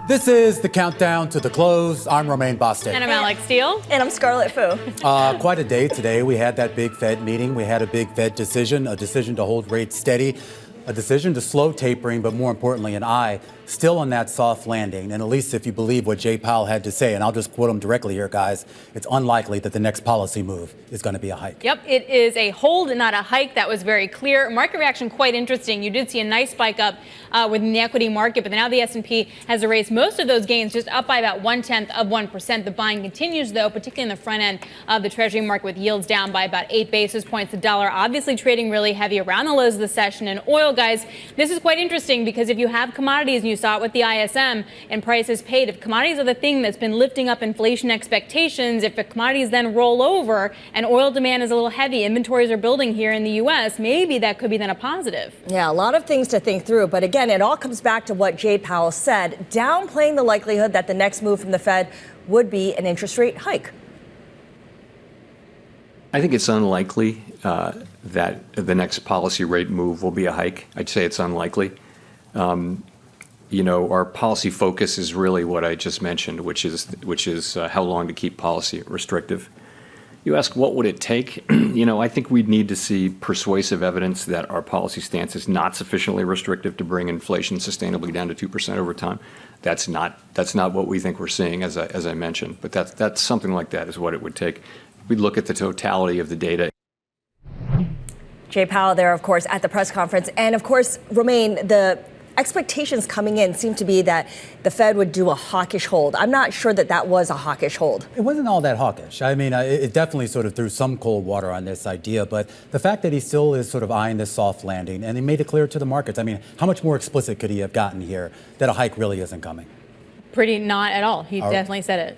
This is the countdown to the close. I'm Romaine Bostick. And I'm Alex Steele. And I'm Scarlett Fu. Quite a day today. We had that big Fed meeting. We had a big Fed decision, a decision to hold rates steady, a decision to slow tapering, but more importantly, an eye still on that soft landing. And at least if you believe what Jay Powell had to say, and I'll just quote him directly here, guys, it's unlikely that the next policy move is going to be a hike. Yep, it is a hold, not a hike. That was very clear. Market reaction quite interesting. You did see a nice spike up within the equity market, but now the S&P has erased most of those gains, just up by about 0.1%. The buying continues, though, particularly in the front end of the Treasury market, with yields down by about 8 basis points. The dollar obviously trading really heavy around the lows of the session. And oil, guys, this is quite interesting because if you have commodities, and you saw it with the ISM and prices paid, if commodities are the thing that's been lifting up inflation expectations, if the commodities then roll over and oil demand is a little heavy, inventories are building here in the U.S., maybe that could be then a positive. Yeah, a lot of things to think through. But again, it all comes back to what Jay Powell said, downplaying the likelihood that the next move from the Fed would be an interest rate hike. I think it's unlikely that the next policy rate move will be a hike. I'd say it's unlikely. Our policy focus is really what I just mentioned, which is how long to keep policy restrictive. You ask, what would it take? I think we'd need to see persuasive evidence that our policy stance is not sufficiently restrictive to bring inflation sustainably down to 2% over time. That's not what we think we're seeing, as I mentioned. But that's something like that is what it would take. We'd look at the totality of the data. Jay Powell there, of course, at the press conference. And of course, Romaine, the expectations coming in seem to be that the Fed would do a hawkish hold. I'm not sure that was a hawkish hold. It wasn't all that hawkish. I mean, it definitely sort of threw some cold water on this idea. But the fact that he still is sort of eyeing this soft landing, and he made it clear to the markets. I mean, how much more explicit could he have gotten here that a hike really isn't coming? Pretty not at all. He definitely said it.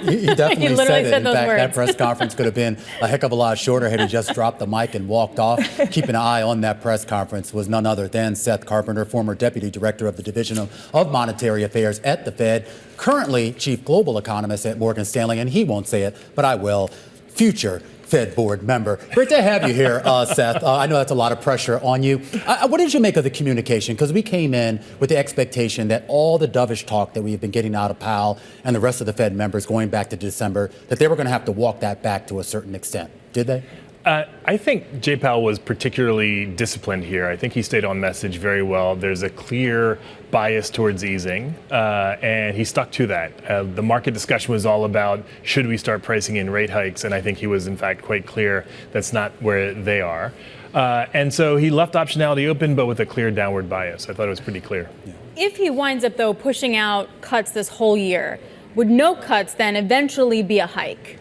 He definitely He literally said it. said In those fact, words. that press conference could have been a heck of a lot shorter had he just dropped the mic and walked off. Keeping an eye on that press conference was none other than Seth Carpenter, former deputy director of the Division of Monetary Affairs at the Fed, currently chief global economist at Morgan Stanley, and he won't say it, but I will, future Fed board member. Great to have you here, Seth. I know that's a lot of pressure on you. What did you make of the communication? Because we came in with the expectation that all the dovish talk that we've been getting out of Powell and the rest of the Fed members going back to December, that they were going to have to walk that back to a certain extent. Did they? I think Jay Powell was particularly disciplined here. I think he stayed on message very well. There's a clear bias towards easing, and he stuck to that. The market discussion was all about, should we start pricing in rate hikes? And I think he was, in fact, quite clear that's not where they are. And so he left optionality open, but with a clear downward bias. I thought it was pretty clear. Yeah. If he winds up, though, pushing out cuts this whole year, would no cuts then eventually be a hike?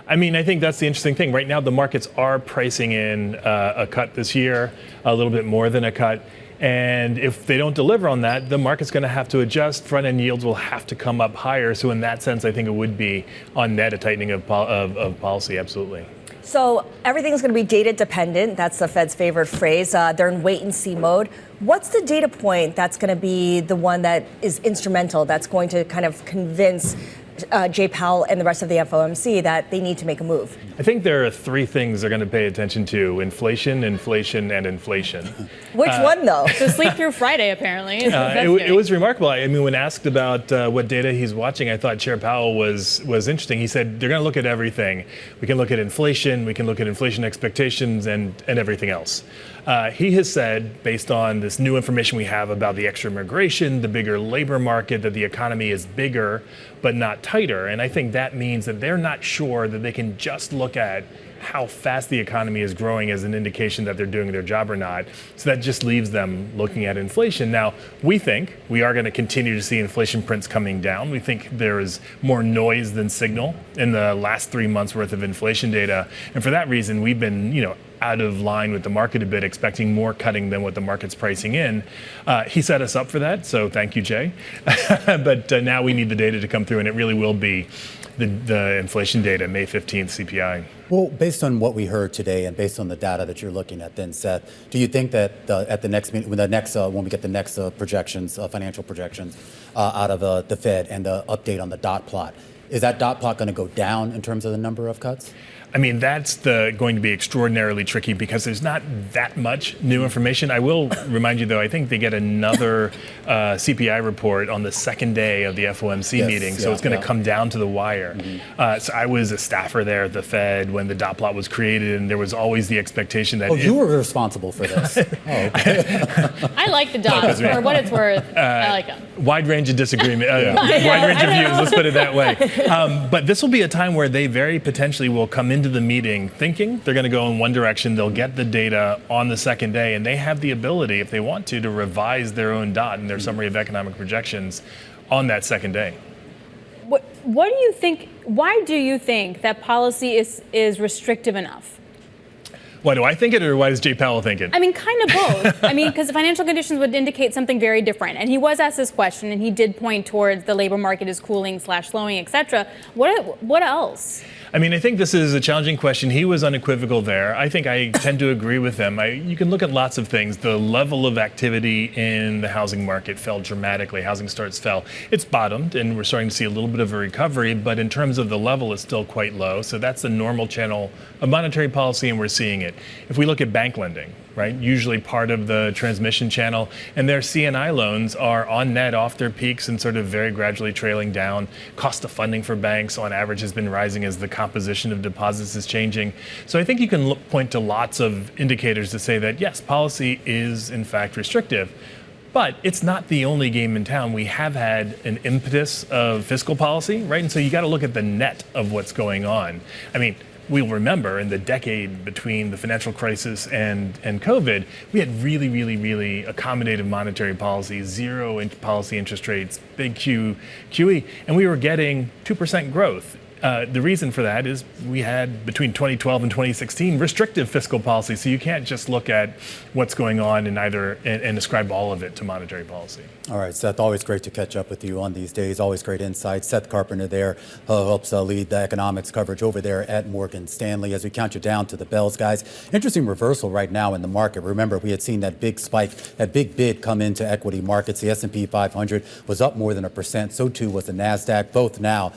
I mean, I think that's the interesting thing. Right now, the markets are pricing in a cut this year, a little bit more than a cut. And if they don't deliver on that, the market's going to have to adjust. Front-end yields will have to come up higher. So in that sense, I think it would be on net a tightening of policy, absolutely. So everything's going to be data dependent. That's the Fed's favorite phrase. They're in wait and see mode. What's the data point that's going to be the one that is instrumental, that's going to kind of convince Jay Powell and the rest of the FOMC that they need to make a move? I think there are three things they're going to pay attention to: inflation, inflation, and inflation. Which one, though? So sleep through Friday, apparently. It was remarkable. I mean, when asked about what data he's watching, I thought Chair Powell was interesting. He said they're going to look at everything. We can look at inflation, we can look at inflation expectations, and everything else. He has said, based on this new information we have about the extra immigration, the bigger labor market, that the economy is bigger but not tighter. And I think that means that they're not sure that they can just look at how fast the economy is growing as an indication that they're doing their job or not. So that just leaves them looking at inflation. Now, we think we are going to continue to see inflation prints coming down. We think there is more noise than signal in the last 3 months worth of inflation data. And for that reason, we've been, out of line with the market a bit, expecting more cutting than what the market's pricing in. He set us up for that, so thank you, Jay. But now we need the data to come through, and it really will be the inflation data, May 15th CPI. Well, based on what we heard today and based on the data that you're looking at then, Seth, do you think that at the next meeting, when we get the next projections, financial projections out of the Fed and the update on the dot plot, Is that dot plot going to go down in terms of the number of cuts? I mean, that's going to be extraordinarily tricky because there's not that much new information. I will remind you, though, I think they get another CPI report on the second day of the FOMC meeting, so it's going to come down to the wire. So I was a staffer there at the Fed when the dot plot was created, and there was always the expectation that... Oh, you were responsible for this. I like the dots. For what it's worth, I like them. Wide range of disagreement, wide range of views, let's put it that way. But this will be a time where they very potentially will come into the meeting thinking they're going to go in one direction. They'll get the data on the second day, and they have the ability, if they want to revise their own dot and their summary of economic projections on that second day. What do you think? Why do you think that policy is restrictive enough? Why do I think it, or why does Jay Powell think it? I mean, kind of both. I mean, because the financial conditions would indicate something very different. And he was asked this question, and he did point towards the labor market is cooling / slowing, et cetera. What else? I mean, I think this is a challenging question. He was unequivocal there. I think I tend to agree with him. You can look at lots of things. The level of activity in the housing market fell dramatically. Housing starts fell. It's bottomed, and we're starting to see a little bit of a recovery, but in terms of the level, it's still quite low. So that's the normal channel of monetary policy, and we're seeing it. If we look at bank lending, right, usually part of the transmission channel, and their C&I loans are on net off their peaks and sort of very gradually trailing down. Cost of funding for banks on average has been rising as the composition of deposits is changing. So I think you can point to lots of indicators to say that, yes, policy is in fact restrictive. But it's not the only game in town. We have had an impetus of fiscal policy, right? And so you got to look at the net of what's going on. I mean, we'll remember in the decade between the financial crisis and COVID, we had really, really, really accommodative monetary policy, zero policy interest rates, big QE, and we were getting 2% growth. The reason for that is we had, between 2012 and 2016, restrictive fiscal policy. So you can't just look at what's going on and ascribe all of it to monetary policy. All right, Seth, always great to catch up with you on these days. Always great insights. Seth Carpenter there helps lead the economics coverage over there at Morgan Stanley. As we count you down to the bells, guys, interesting reversal right now in the market. Remember, we had seen that big spike, that big bid come into equity markets. The S&P 500 was up more than 1%. So too was the NASDAQ, both now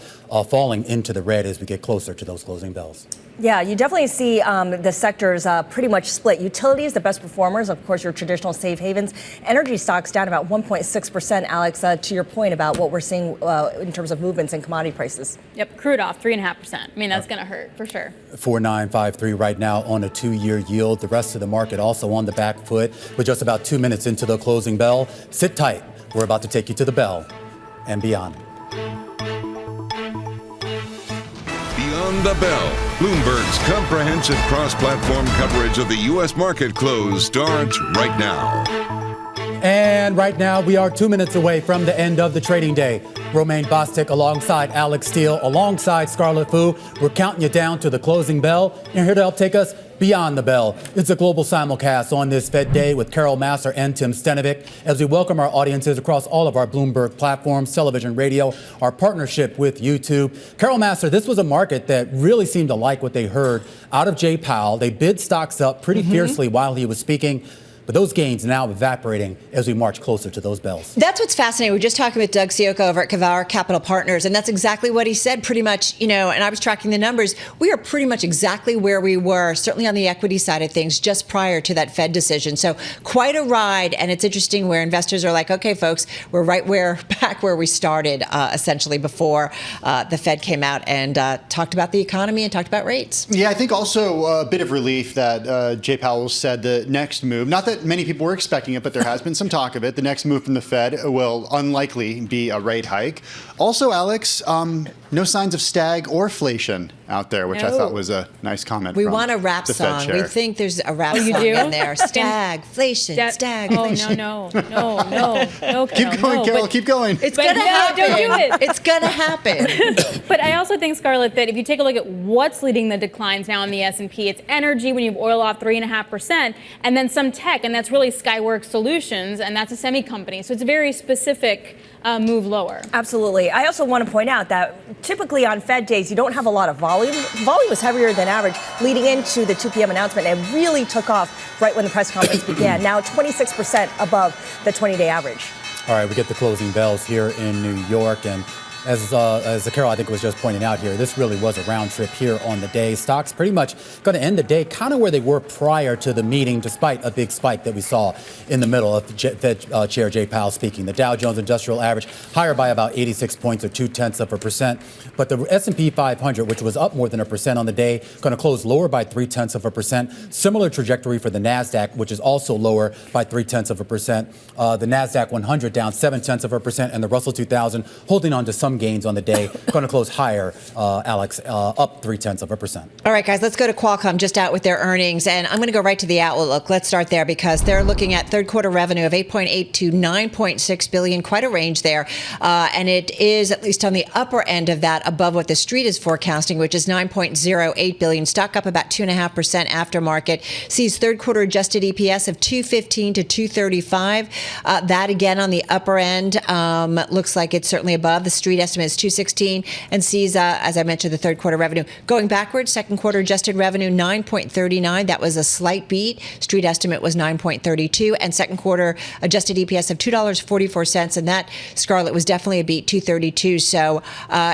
falling into the red as we get closer to those closing bells. Yeah, you definitely see the sectors pretty much split. Utilities, the best performers, of course, your traditional safe havens. Energy stocks down about 1.6%, Alex, to your point about what we're seeing in terms of movements in commodity prices. Yep, crude off 3.5%. I mean, that's going to hurt for sure. 4.953 right now on a 2-year yield. The rest of the market also on the back foot. We're just about 2 minutes into the closing bell. Sit tight. We're about to take you to the bell and beyond. Beyond the Bell, Bloomberg's comprehensive cross-platform coverage of the U.S. market close starts right now. And right now, we are 2 minutes away from the end of the trading day. Romaine Bostick alongside Alex Steele, alongside Scarlett Fu. We're counting you down to the closing bell. And here to help take us beyond the bell. It's a global simulcast on this Fed Day with Carol Massar and Tim Stenovic as we welcome our audiences across all of our Bloomberg platforms, television, radio, our partnership with YouTube. Carol Massar, this was a market that really seemed to like what they heard out of Jay Powell. They bid stocks up pretty fiercely while he was speaking. But those gains now evaporating as we march closer to those bells. That's what's fascinating. We were just talking with Doug Sioka over at Kavar Capital Partners, and that's exactly what he said pretty much, and I was tracking the numbers. We are pretty much exactly where we were, certainly on the equity side of things, just prior to that Fed decision. So quite a ride, and it's interesting where investors are like, okay, folks, we're back where we started, essentially, before the Fed came out and talked about the economy and talked about rates. Yeah, I think also a bit of relief that Jay Powell said the next move, not that many people were expecting it, but there has been some talk of it. The next move from the Fed will unlikely be a rate hike. Also, Alex, no signs of stag or inflation out there, which I thought was a nice comment. We want a rap song. We think there's a rap song in there. Stagflation, stagflation. No. Keep going, Carol. Keep going. It's going to happen. Don't do it. It's going to happen. But I also think, Scarlett, that if you take a look at what's leading the declines now in the S&P, it's energy when you have oil off 3.5%, and then some tech, and that's really Skyworks Solutions, and that's a semi company. So it's a very specific move lower. Absolutely. I also want to point out that typically on Fed days, you don't have a lot of volume. Volume was heavier than average leading into the 2 p.m. announcement and really took off right when the press conference began. Now 26% above the 20-day average. All right, we get the closing bells here in New York, and As Carol, I think, was just pointing out here, this really was a round trip here on the day. Stocks pretty much going to end the day kind of where they were prior to the meeting, despite a big spike that we saw in the middle of Fed Chair Jay Powell speaking. The Dow Jones Industrial Average higher by about 86 points or 0.2%. But the S&P 500, which was up more than 1% on the day, going to close lower by 0.3%. Similar trajectory for the NASDAQ, which is also lower by 0.3%. The NASDAQ 100 down 0.7%, and the Russell 2000 holding on to some gains on the day, going to close higher, Alex, up 0.3%. All right, guys, let's go to Qualcomm, just out with their earnings. And I'm going to go right to the outlook. Let's start there because they're looking at third quarter revenue of $8.8 to $9.6 billion, quite a range there. And it is, at least on the upper end of that, above what the street is forecasting, which is $9.08 billion. Stock up about 2.5% aftermarket. Sees third quarter adjusted EPS of $2.15 to $2.35. That, again, on the upper end, looks like it's certainly above. The street estimate is $2.16 and sees, as I mentioned, the third quarter revenue going backwards. Second quarter adjusted revenue $9.39. That was a slight beat. Street estimate was $9.32, and second quarter adjusted EPS of $2.44. And that, Scarlett, was definitely a beat, $2.32. So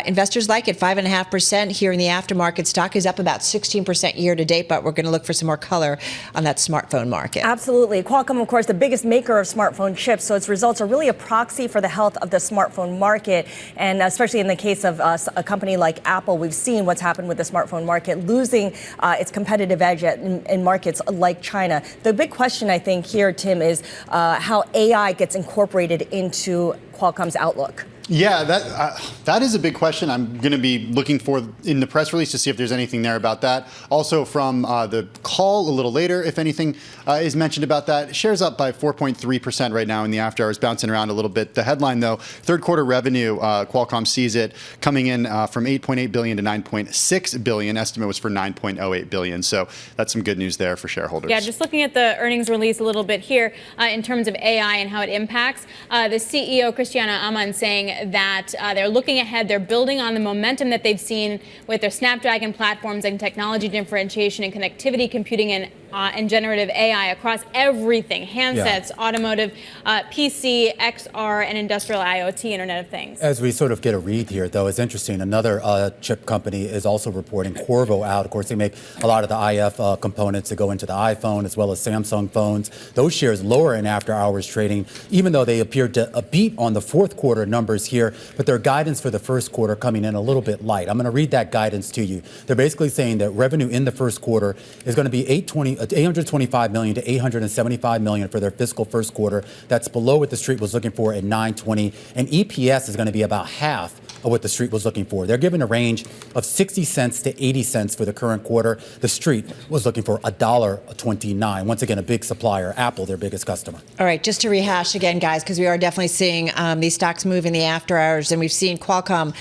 investors like it, 5.5% here in the aftermarket. Stock is up about 16% year to date, but we're going to look for some more color on that smartphone market. Absolutely. Qualcomm, of course, the biggest maker of smartphone chips, so its results are really a proxy for the health of the smartphone market. And especially in the case of a company like Apple, we've seen what's happened with the smartphone market, losing its competitive edge in markets like China. The big question, I think, here, Tim, is how AI gets incorporated into Qualcomm's outlook. Yeah, that is a big question. I'm going to be looking for in the press release to see if there's anything there about that. Also from the call a little later, if anything is mentioned about that. Shares up by 4.3% right now in the after hours, bouncing around a little bit. The headline, though, third quarter revenue, Qualcomm sees it coming in from $8.8 billion to $9.6 billion. Estimate was for $9.08 billion. So that's some good news there for shareholders. Yeah, just looking at the earnings release a little bit here in terms of AI and how it impacts. The CEO, Cristiano Amon, saying that they're looking ahead. They're building on the momentum that they've seen with their Snapdragon platforms and technology differentiation and connectivity, computing, and generative AI across everything: handsets, automotive, PC, XR, and industrial IoT, Internet of Things. As we sort of get a read here, though, it's interesting. Another chip company is also reporting Qorvo out. Of course, they make a lot of the IF components that go into the iPhone as well as Samsung phones. Those shares lower in after-hours trading, even though they appeared to beat on the fourth quarter numbers here, but their guidance for the first quarter coming in a little bit light. I'm going to read that guidance to you. They're basically saying that revenue in the first quarter is going to be $825 million to $875 million for their fiscal first quarter. That's below what the street was looking for at $9.20, and EPS is going to be about half of what the street was looking for. They're giving a range of 60 cents to 80 cents for the current quarter. The street was looking for $1.29. Once again, a big supplier, Apple, their biggest customer. All right, just to rehash again, guys, because we are definitely seeing these stocks move in the after hours, and we've seen Qualcomm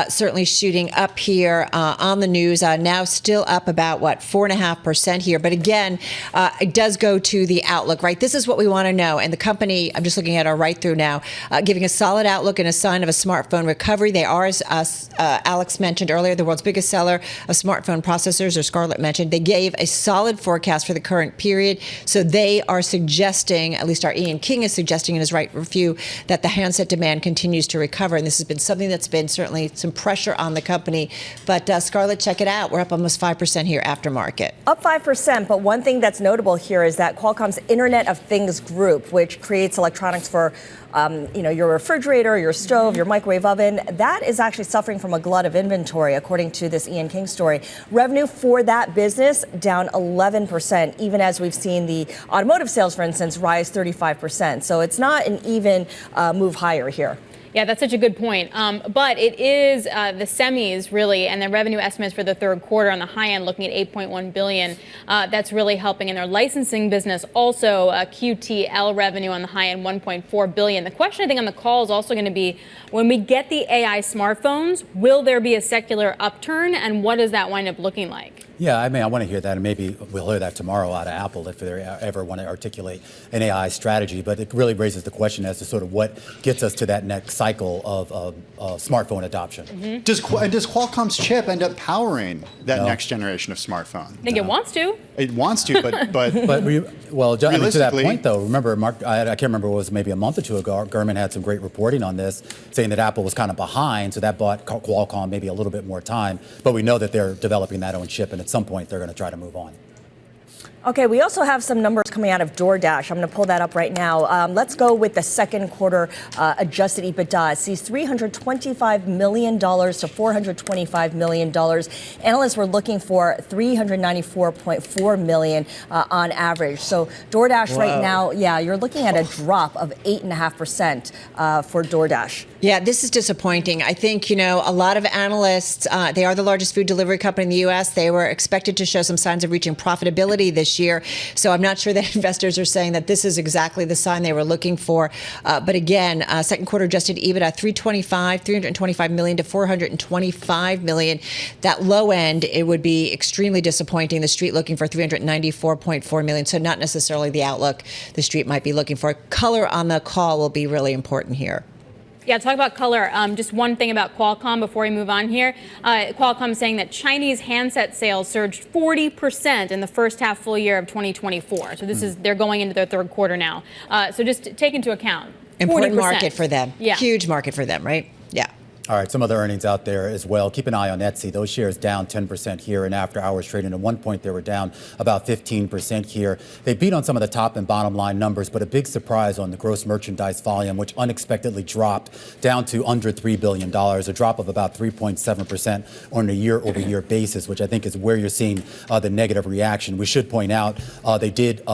certainly shooting up here on the news, now still up about, 4.5% here. But again, it does go to the outlook, right? This is what we want to know. And the company, I'm just looking at our right through now, giving a solid outlook and a sign of a smartphone recovery. They are, as Alex mentioned earlier, the world's biggest seller of smartphone processors, or Scarlett mentioned. They gave a solid forecast for the current period. So they are suggesting, at least our Ian King is suggesting in his right review, that the handset demand continues to recover. And this has been something that's been certainly some pressure on the company. But Scarlett, check it out. We're up almost 5% here aftermarket. Up 5%, but one thing that's notable here is that Qualcomm's Internet of Things group, which creates electronics for your refrigerator, your stove, your microwave oven, that is actually suffering from a glut of inventory, according to this Ian King story. Revenue for that business down 11%, even as we've seen the automotive sales, for instance, rise 35%. So it's not an even move higher here. Yeah, that's such a good point. But it is the semis, really, and their revenue estimates for the third quarter on the high end looking at $8.1 billion. That's really helping in their licensing business. Also, QTL revenue on the high end, $1.4 billion. The question, I think, on the call is also going to be, when we get the AI smartphones, will there be a secular upturn, and what does that wind up looking like? Yeah, I want to hear that, and maybe we'll hear that tomorrow out of Apple if they ever want to articulate an AI strategy. But it really raises the question as to sort of what gets us to that next cycle. cycle of smartphone adoption. Does Qualcomm's chip end up powering that next generation of smartphone? I think it wants to. It wants to, but But to that Realistically- point, though, remember, Mark, I can't remember, it was maybe a month or two ago, Gurman had some great reporting on this, saying that Apple was kind of behind, so that bought Qualcomm maybe a little bit more time. But we know that they're developing that own chip, and at some point they're going to try to move on. Okay, we also have some numbers coming out of DoorDash. I'm going to pull that up right now. Let's go with the second quarter adjusted EBITDA. It sees $325 million to $425 million. Analysts were looking for $394.4 million on average. So DoorDash right now, you're looking at a drop of 8.5% for DoorDash. Yeah, this is disappointing. I think, a lot of analysts, they are the largest food delivery company in the U.S. They were expected to show some signs of reaching profitability this year. So I'm not sure that investors are saying that this is exactly the sign they were looking for. But again, second quarter adjusted EBITDA, $325 million to $425 million. That low end, it would be extremely disappointing. The street looking for $394.4 million. So not necessarily the outlook the street might be looking for. Color on the call will be really important here. Yeah, talk about color. Just one thing about Qualcomm before we move on here. Qualcomm saying that Chinese handset sales surged 40% in the first half full year of 2024. So this is, they're going into their third quarter now. So just take into account. Important 40%. market for them. Yeah. Huge market for them, right? Yeah. All right, some other earnings out there as well. Keep an eye on Etsy. Those shares down 10% here and after hours trading. At one point, they were down about 15% here. They beat on some of the top and bottom line numbers, but a big surprise on the gross merchandise volume, which unexpectedly dropped down to under $3 billion, a drop of about 3.7% on a year-over-year basis, which I think is where you're seeing the negative reaction. We should point out they did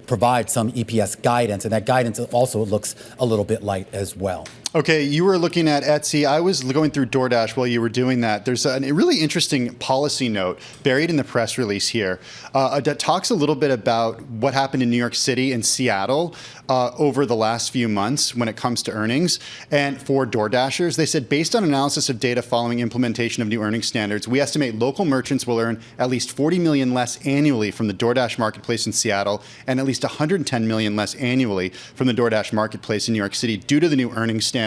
provide some EPS guidance, and that guidance also looks a little bit light as well. Okay, you were looking at Etsy. I was going through DoorDash while you were doing that. There's a really interesting policy note buried in the press release here that talks a little bit about what happened in New York City and Seattle over the last few months when it comes to earnings. And for DoorDashers, they said, based on analysis of data following implementation of new earnings standards, we estimate local merchants will earn at least $40 million less annually from the DoorDash marketplace in Seattle and at least $110 million less annually from the DoorDash marketplace in New York City due to the new earnings standards.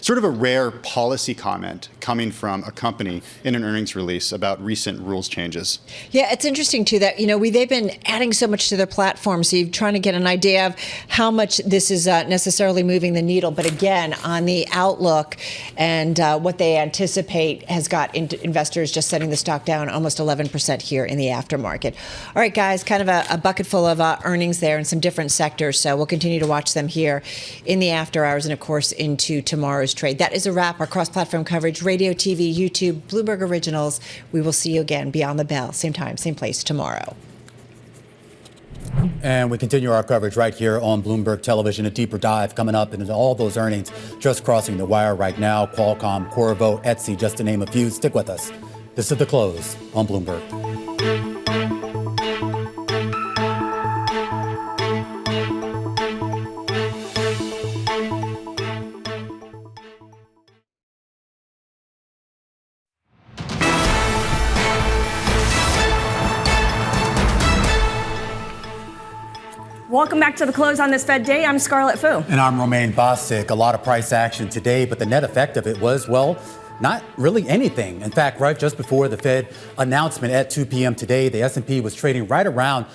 Sort of a rare policy comment coming from a company in an earnings release about recent rules changes. Yeah, it's interesting, too, that, they've been adding so much to their platform. So you're trying to get an idea of how much this is necessarily moving the needle. But again, on the outlook and what they anticipate has got investors just setting the stock down almost 11% here in the aftermarket. All right, guys, kind of a bucket full of earnings there in some different sectors. So we'll continue to watch them here in the after hours and, of course, into tomorrow's trade. That is a wrap. Our cross-platform coverage, radio, TV, YouTube, Bloomberg Originals. We will see you again beyond the bell, same time, same place tomorrow. And we continue our coverage right here on Bloomberg Television. A deeper dive coming up into all those earnings just crossing the wire right now. Qualcomm, Qorvo, Etsy, just to name a few. Stick with us. This is The Close on Bloomberg. Welcome back to The Close on this Fed Day. I'm Scarlett Fu. And I'm Romaine Bostic. A lot of price action today, but the net effect of it was, well, not really anything. In fact, right just before the Fed announcement at 2 p.m. today, the S&P was trading right around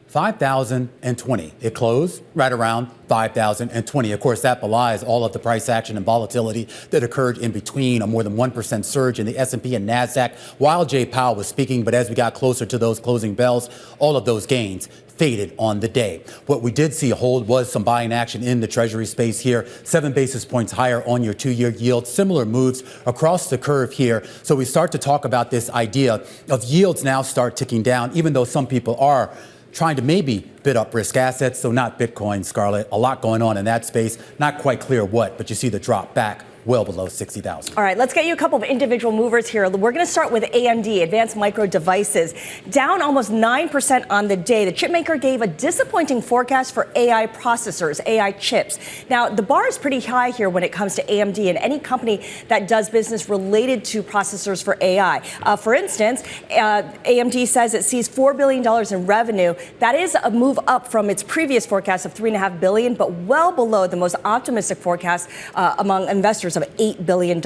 5,020. It closed right around 5,020. Of course, that belies all of the price action and volatility that occurred in between, a more than 1% surge in the S&P and NASDAQ while Jay Powell was speaking. But as we got closer to those closing bells, all of those gains faded on the day. What we did see hold was some buying action in the Treasury space here, 7 basis points higher on your 2-year yield, similar moves across the curve here. So we start to talk about this idea of yields now start ticking down, even though some people are trying to maybe bid up risk assets, so not Bitcoin, Scarlett. A lot going on in that space. Not quite clear what, but you see the drop back well below 60,000. All right, let's get you a couple of individual movers here. We're going to start with AMD, Advanced Micro Devices, down almost 9% on the day. The chipmaker gave a disappointing forecast for AI processors, AI chips. Now, the bar is pretty high here when it comes to AMD and any company that does business related to processors for AI. For instance, AMD says it sees $4 billion in revenue. That is a move up from its previous forecast of $3.5 billion, but well below the most optimistic forecast among investors upwards of $8 billion.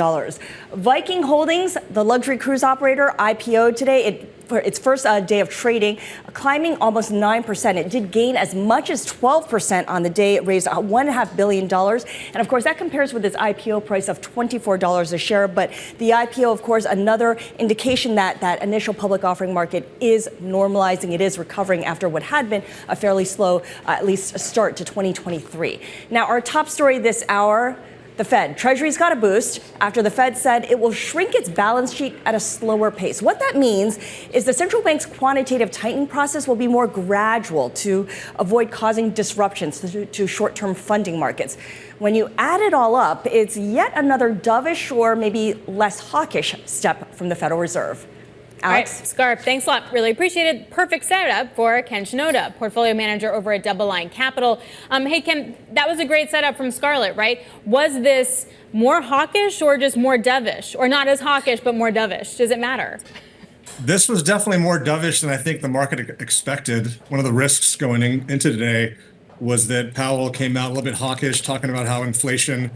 Viking Holdings, the luxury cruise operator, IPO'd today. For its first day of trading, climbing almost 9%. It did gain as much as 12% on the day. It raised $1.5 billion. And of course, that compares with its IPO price of $24 a share. But the IPO, of course, another indication that that initial public offering market is normalizing. It is recovering after what had been a fairly slow, at least start to 2023. Now, our top story this hour, the Fed. Treasuries got a boost after the Fed said it will shrink its balance sheet at a slower pace. What that means is the central bank's quantitative tightening process will be more gradual to avoid causing disruptions to short-term funding markets. When you add it all up, it's yet another dovish or maybe less hawkish step from the Federal Reserve. Alex? All right, Scarp, thanks a lot. Really appreciate it. Perfect setup for Ken Shinoda, portfolio manager over at Doubeline Capital. Hey, Ken, that was a great setup from Scarlett, right? Was this more hawkish or just more dovish? Or not as hawkish, but more dovish? Does it matter? This was definitely more dovish than I think the market expected. One of the risks going into today was that Powell came out a little bit hawkish, talking about how inflation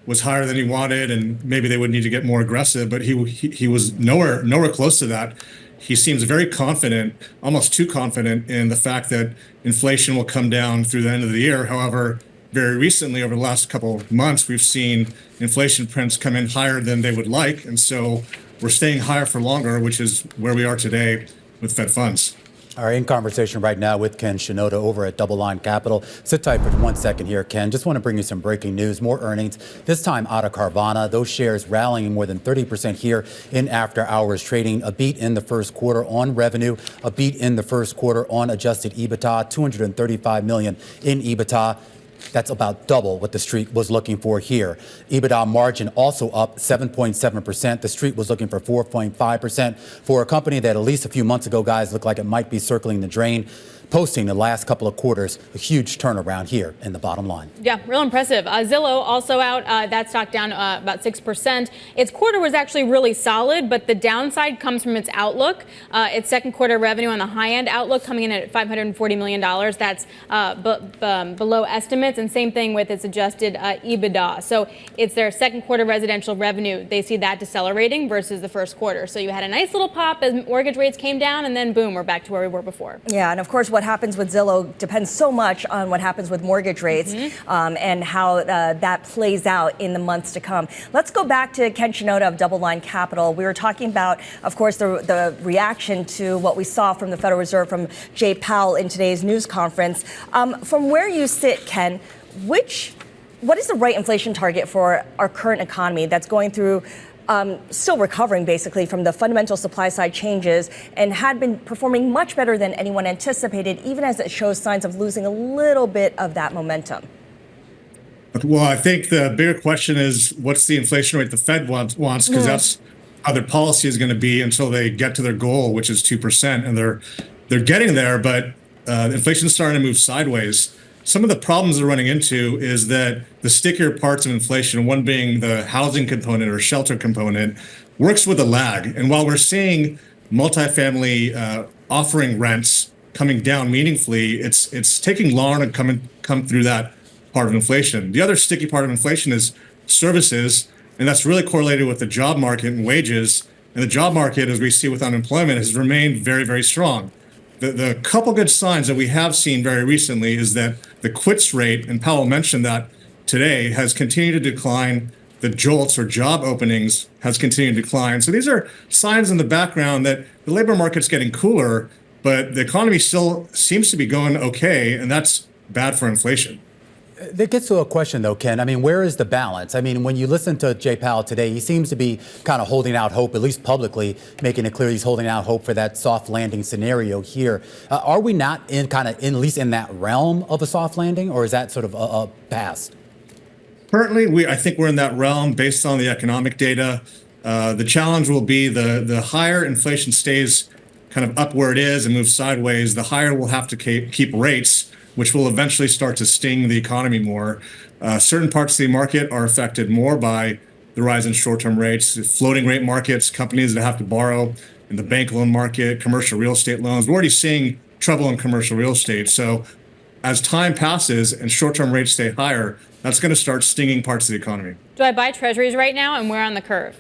was higher than he wanted, and maybe they would need to get more aggressive. But he was nowhere close to that. He seems very confident, almost too confident, in the fact that inflation will come down through the end of the year. However, very recently, over the last couple of months, we've seen inflation prints come in higher than they would like, and so we're staying higher for longer, which is where we are today with Fed funds. All right, in conversation right now with Ken Shinoda over at Doubeline Capital. Sit tight for 1 second here, Ken. Just want to bring you some breaking news, more earnings, this time out of Carvana. Those shares rallying more than 30% here in after hours trading. A beat in the first quarter on revenue, a beat in the first quarter on adjusted EBITDA, $235 million in EBITDA. That's about double what the street was looking for here. EBITDA margin also up 7.7%. The street was looking for 4.5% for a company that at least a few months ago, guys, looked like it might be circling the drain. Posting the last couple of quarters, a huge turnaround here in the bottom line. Yeah, real impressive. Zillow also out. That stock down about 6%. Its quarter was actually really solid, but the downside comes from its outlook. Its second quarter revenue on the high end outlook coming in at $540 million. That's below estimates, and same thing with its adjusted EBITDA. So it's their second quarter residential revenue. They see that decelerating versus the first quarter. So you had a nice little pop as mortgage rates came down, and then boom, we're back to where we were before. Yeah, and of course, what happens with Zillow depends so much on what happens with mortgage rates and how that plays out in the months to come. Let's go back to Ken Shinoda of Doubeline Capital. We were talking about, of course, the reaction to what we saw from the Federal Reserve from Jay Powell in today's news conference. From where you sit, Ken, what is the right inflation target for our current economy that's going through still recovering basically from the fundamental supply side changes and had been performing much better than anyone anticipated, even as it shows signs of losing a little bit of that momentum? Well, I think the bigger question is what's the inflation rate the Fed wants, because that's how their policy is going to be until they get to their goal, which is 2%. And they're getting there, but inflation is starting to move sideways. Some of the problems they're running into is that the stickier parts of inflation, one being the housing component or shelter component, works with a lag. And while we're seeing multifamily offering rents coming down meaningfully, it's taking longer to come through that part of inflation. The other sticky part of inflation is services, and that's really correlated with the job market and wages. And the job market, as we see with unemployment, has remained very, very strong. The couple good signs that we have seen very recently is that the quits rate, and Powell mentioned that today, has continued to decline. The JOLTS, or job openings, has continued to decline. So these are signs in the background that the labor market's getting cooler, but the economy still seems to be going okay, and that's bad for inflation. That gets to a question, though, Ken. I mean, where is the balance? I mean, when you listen to Jay Powell today, he seems to be kind of holding out hope, at least publicly, making it clear he's holding out hope for that soft landing scenario here. Are we not at least in that realm of a soft landing, or is that sort of a past? Currently, I think we're in that realm based on the economic data. The challenge will be the higher inflation stays kind of up where it is and moves sideways, the higher we'll have to keep rates, which will eventually start to sting the economy more. Certain parts of the market are affected more by the rise in short-term rates. Floating rate markets, companies that have to borrow in the bank loan market, commercial real estate loans. We're already seeing trouble in commercial real estate. So as time passes and short-term rates stay higher, that's going to start stinging parts of the economy. Do I buy Treasuries right now, and where on the curve?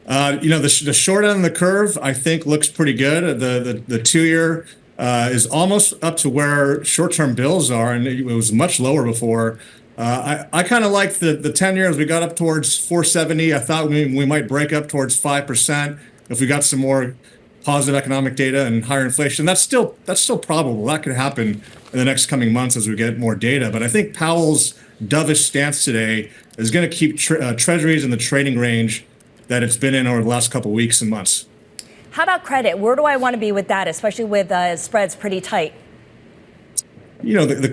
The short end of the curve, I think, looks pretty good. The 2-year is almost up to where short-term bills are, and it was much lower before. I kind of like the 10-year as we got up towards 470. I thought we might break up towards 5% if we got some more positive economic data and higher inflation. That's still probable. That could happen in the next coming months as we get more data. But I think Powell's dovish stance today is going to keep Treasuries in the trading range that it's been in over the last couple of weeks and months. How about credit? Where do I want to be with that, especially with spreads pretty tight? The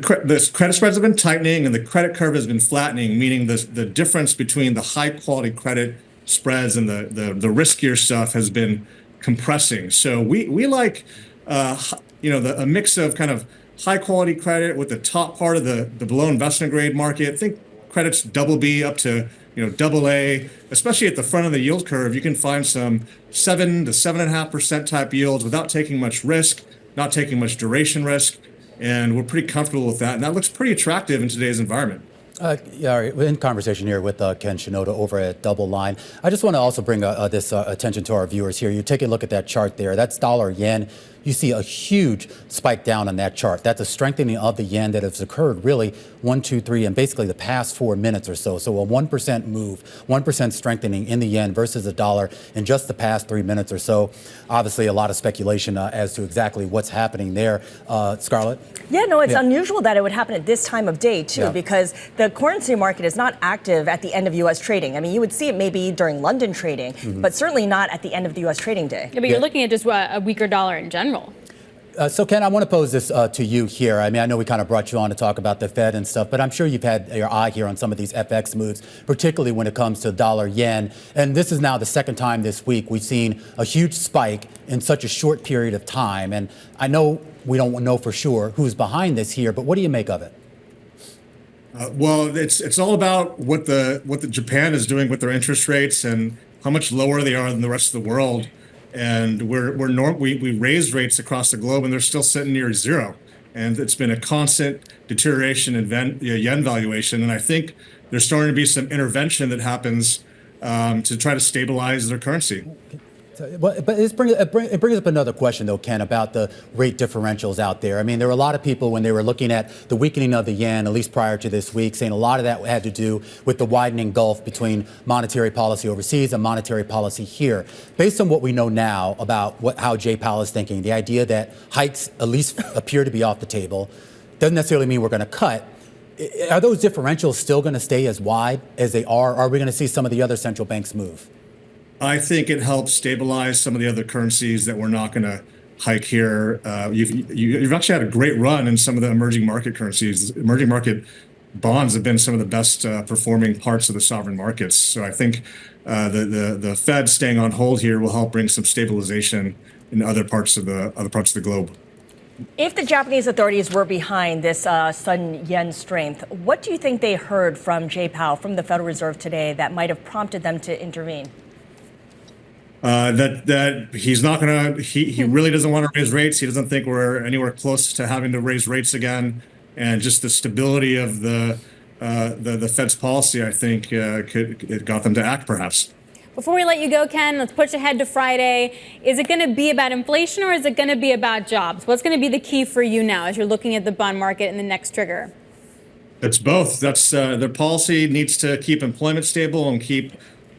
credit spreads have been tightening and the credit curve has been flattening, meaning the difference between the high quality credit spreads and the riskier stuff has been compressing. So we like a mix of kind of high quality credit with the top part of the below investment grade market. I think credit's double B up to double A, especially at the front of the yield curve. You can find some 7 to 7.5% type yields without taking much risk, not taking much duration risk. And we're pretty comfortable with that. And that looks pretty attractive in today's environment. We're in conversation here with Ken Shinoda over at Doubeline. I just want to also bring this attention to our viewers here. You take a look at that chart there. That's dollar yen. You see a huge spike down on that chart. That's a strengthening of the yen that has occurred really 1, 2, 3, and basically the past 4 minutes or so. So a 1% move, 1% strengthening in the yen versus the dollar in just the past 3 minutes or so. Obviously, a lot of speculation as to exactly what's happening there. Scarlett? Yeah, no, it's unusual that it would happen at this time of day, too, because the currency market is not active at the end of U.S. trading. I mean, you would see it maybe during London trading, but certainly not at the end of the U.S. trading day. Yeah, but you're looking at just a weaker dollar in general. So, Ken, I want to pose this to you here. I mean, I know we kind of brought you on to talk about the Fed and stuff, but I'm sure you've had your eye here on some of these FX moves, particularly when it comes to dollar yen. And this is now the second time this week we've seen a huge spike in such a short period of time. And I know we don't know for sure who's behind this here, but what do you make of it? Well, it's all about what the Japan is doing with their interest rates and how much lower they are than the rest of the world. And we raised rates across the globe, and they're still sitting near zero. And it's been a constant deterioration in yen valuation. And I think there's starting to be some intervention that happens to try to stabilize their currency. But it brings up another question, though, Ken, about the rate differentials out there. I mean, there were a lot of people when they were looking at the weakening of the yen, at least prior to this week, saying a lot of that had to do with the widening gulf between monetary policy overseas and monetary policy here. Based on what we know now about how Jay Powell is thinking, the idea that hikes at least appear to be off the table doesn't necessarily mean we're going to cut. Are those differentials still going to stay as wide as they are? Or are we going to see some of the other central banks move? I think it helps stabilize some of the other currencies that we're not going to hike here. You've actually had a great run in some of the emerging market currencies. Emerging market bonds have been some of the best performing parts of the sovereign markets. So I think the Fed staying on hold here will help bring some stabilization in other parts of the globe. If the Japanese authorities were behind this sudden yen strength, what do you think they heard from Jay Powell, from the Federal Reserve today, that might have prompted them to intervene? That he's not going to, he really doesn't want to raise rates. He doesn't think we're anywhere close to having to raise rates again. And just the stability of the Fed's policy, I think, it got them to act, perhaps. Before we let you go, Ken, let's push ahead to Friday. Is it going to be about inflation or is it going to be about jobs? What's going to be the key for you now as you're looking at the bond market and the next trigger? It's both. That's their policy needs to keep employment stable and keep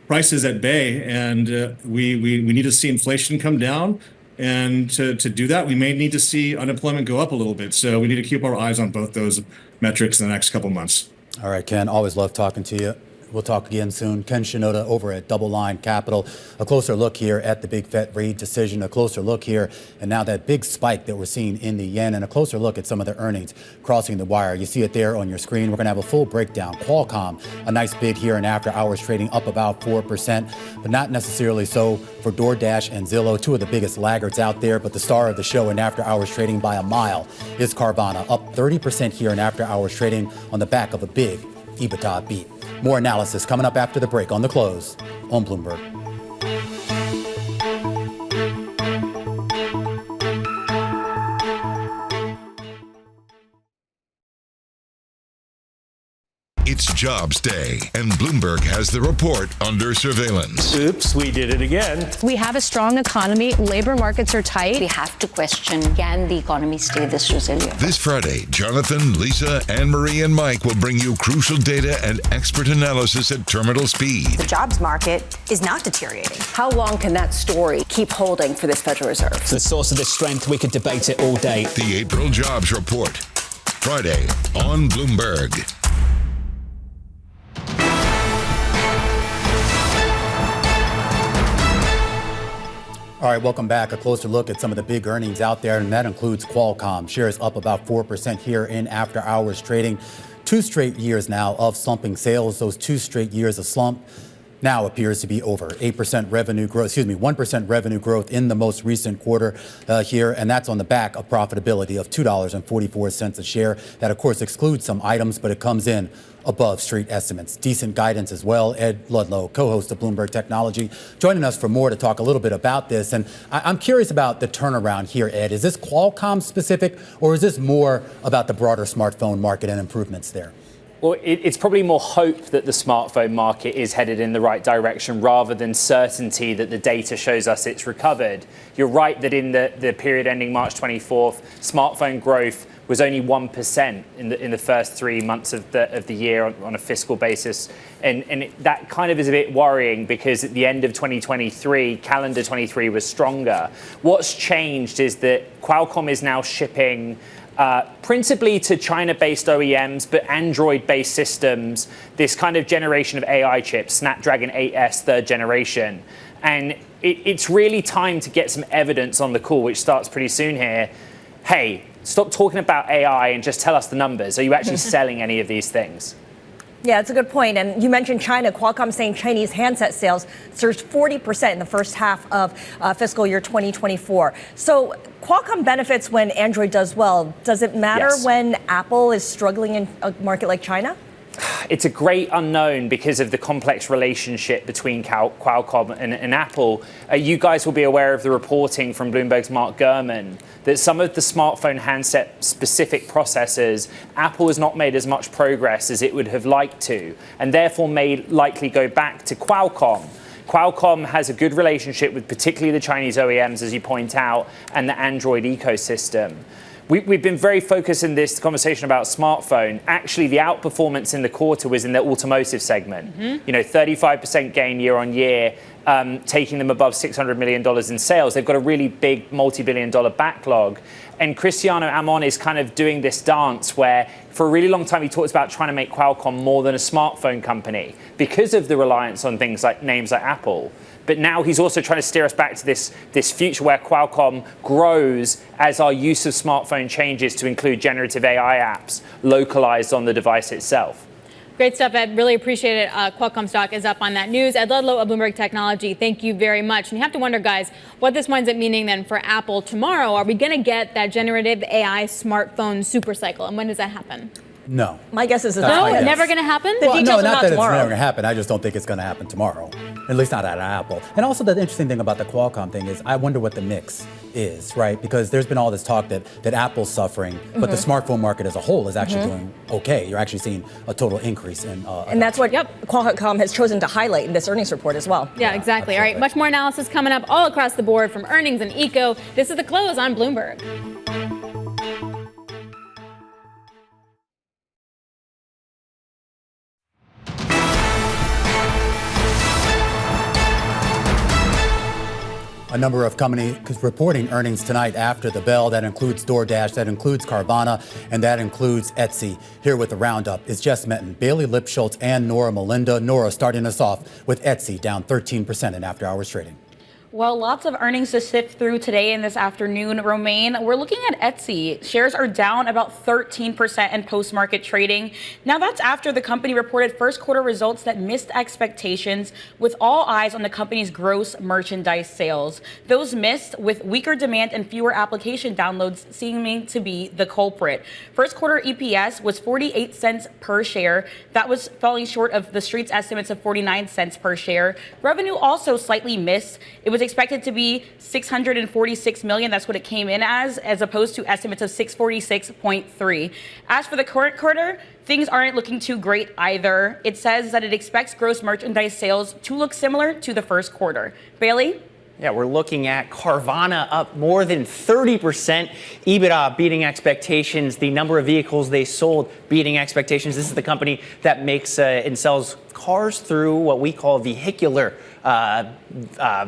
prices at bay, and we need to see inflation come down, and to do that we may need to see unemployment go up a little bit. So we need to keep our eyes on both those metrics in the next couple months. All right, Ken, always love talking to you. We'll talk again soon. Ken Shinoda over at Doubeline Capital. A closer look here at the big Fed rate decision, a closer look here, and now that big spike that we're seeing in the yen, and a closer look at some of the earnings crossing the wire. You see it there on your screen. We're going to have a full breakdown. Qualcomm, a nice bid here in after hours trading up about 4%, but not necessarily so for DoorDash and Zillow, two of the biggest laggards out there. But the star of the show in after hours trading by a mile is Carvana, up 30% here in after hours trading on the back of a big EBITDA beat. More analysis coming up after the break on The Close on Bloomberg. It's Jobs Day, and Bloomberg has the report under surveillance. Oops, we did it again. We have a strong economy. Labor markets are tight. We have to question, can the economy stay this resilient? This Friday, Jonathan, Lisa, Anne-Marie, and Mike will bring you crucial data and expert analysis at terminal speed. The jobs market is not deteriorating. How long can that story keep holding for this Federal Reserve? The source of this strength, we could debate it all day. The April Jobs Report, Friday on Bloomberg. All right, welcome back. A closer look at some of the big earnings out there, and that includes Qualcomm. Shares up about 4% here in after-hours trading. 2 straight years now of slumping sales. Those 2 straight years of slump now appears to be over. 1% revenue growth in the most recent quarter here, and that's on the back of profitability of $2.44 a share. That, of course, excludes some items, but it comes in above street estimates. Decent guidance as well. Ed Ludlow, co-host of Bloomberg Technology, joining us for more to talk a little bit about this. And I'm curious about the turnaround here, Ed. Is this Qualcomm specific, or is this more about the broader smartphone market and improvements there? Well, it's probably more hope that the smartphone market is headed in the right direction rather than certainty that the data shows us it's recovered. You're right that in the period ending March 24th, smartphone growth was only 1% in the first 3 months of the year on a fiscal basis. And that kind of is a bit worrying because at the end of 2023, calendar 23 was stronger. What's changed is that Qualcomm is now shipping principally to China-based OEMs, but Android-based systems, this kind of generation of AI chips, Snapdragon 8S third generation. And it's really time to get some evidence on the call, which starts pretty soon here. Hey, stop talking about AI and just tell us the numbers. Are you actually selling any of these things? Yeah, it's a good point. And you mentioned China. Qualcomm saying Chinese handset sales surged 40% in the first half of fiscal year 2024. So Qualcomm benefits when Android does well. Does it matter when Apple is struggling in a market like China? It's a great unknown because of the complex relationship between Qualcomm and Apple. You guys will be aware of the reporting from Bloomberg's Mark Gurman that some of the smartphone handset-specific processors, Apple has not made as much progress as it would have liked to, and therefore may likely go back to Qualcomm. Qualcomm has a good relationship with particularly the Chinese OEMs, as you point out, and the Android ecosystem. We've been very focused in this conversation about smartphone. Actually, the outperformance in the quarter was in the automotive segment. 35% gain year on year, taking them above $600 million in sales. They've got a really big multi-billion-dollar backlog. And Cristiano Amon is kind of doing this dance where for a really long time he talks about trying to make Qualcomm more than a smartphone company because of the reliance on things like names like Apple. But now he's also trying to steer us back to this future where Qualcomm grows as our use of smartphone changes to include generative AI apps localized on the device itself. Great stuff, Ed. Really appreciate it. Qualcomm stock is up on that news. Ed Ludlow of Bloomberg Technology, thank you very much. And you have to wonder, guys, what this winds up meaning then for Apple tomorrow. Are we going to get that generative AI smartphone super cycle? And when does that happen? No. My guess is it's never going to happen? Well, no, not that it's never going to happen. I just don't think it's going to happen tomorrow. At least not at Apple. And also the interesting thing about the Qualcomm thing is I wonder what the mix is, right? Because there's been all this talk that Apple's suffering, but the smartphone market as a whole is actually doing okay. You're actually seeing a total increase in and that's what Qualcomm has chosen to highlight in this earnings report as well. Yeah, exactly. Absolutely. All right, much more analysis coming up all across the board from earnings and eco. This is The Close on Bloomberg. A number of companies reporting earnings tonight after the bell. That includes DoorDash, that includes Carvana, and that includes Etsy. Here with the roundup is Jess Menton, Bailey Lipschultz, and Nora Melinda. Nora starting us off with Etsy down 13% in after-hours trading. Well, lots of earnings to sift through today and this afternoon, Romaine. We're looking at Etsy. Shares are down about 13% in post-market trading. Now, that's after the company reported first quarter results that missed expectations, with all eyes on the company's gross merchandise sales. Those missed, with weaker demand and fewer application downloads seeming to be the culprit. First quarter EPS was 48 cents per share. That was falling short of the street's estimates of 49 cents per share. Revenue also slightly missed. It was expected to be 646 million. That's what it came in as opposed to estimates of 646.3. As for the current quarter, things aren't looking too great either. It says that it expects gross merchandise sales to look similar to the first quarter. Bailey? Yeah, we're looking at Carvana up more than 30%, EBITDA beating expectations, the number of vehicles they sold beating expectations. This is the company that makes and sells cars through what we call vehicular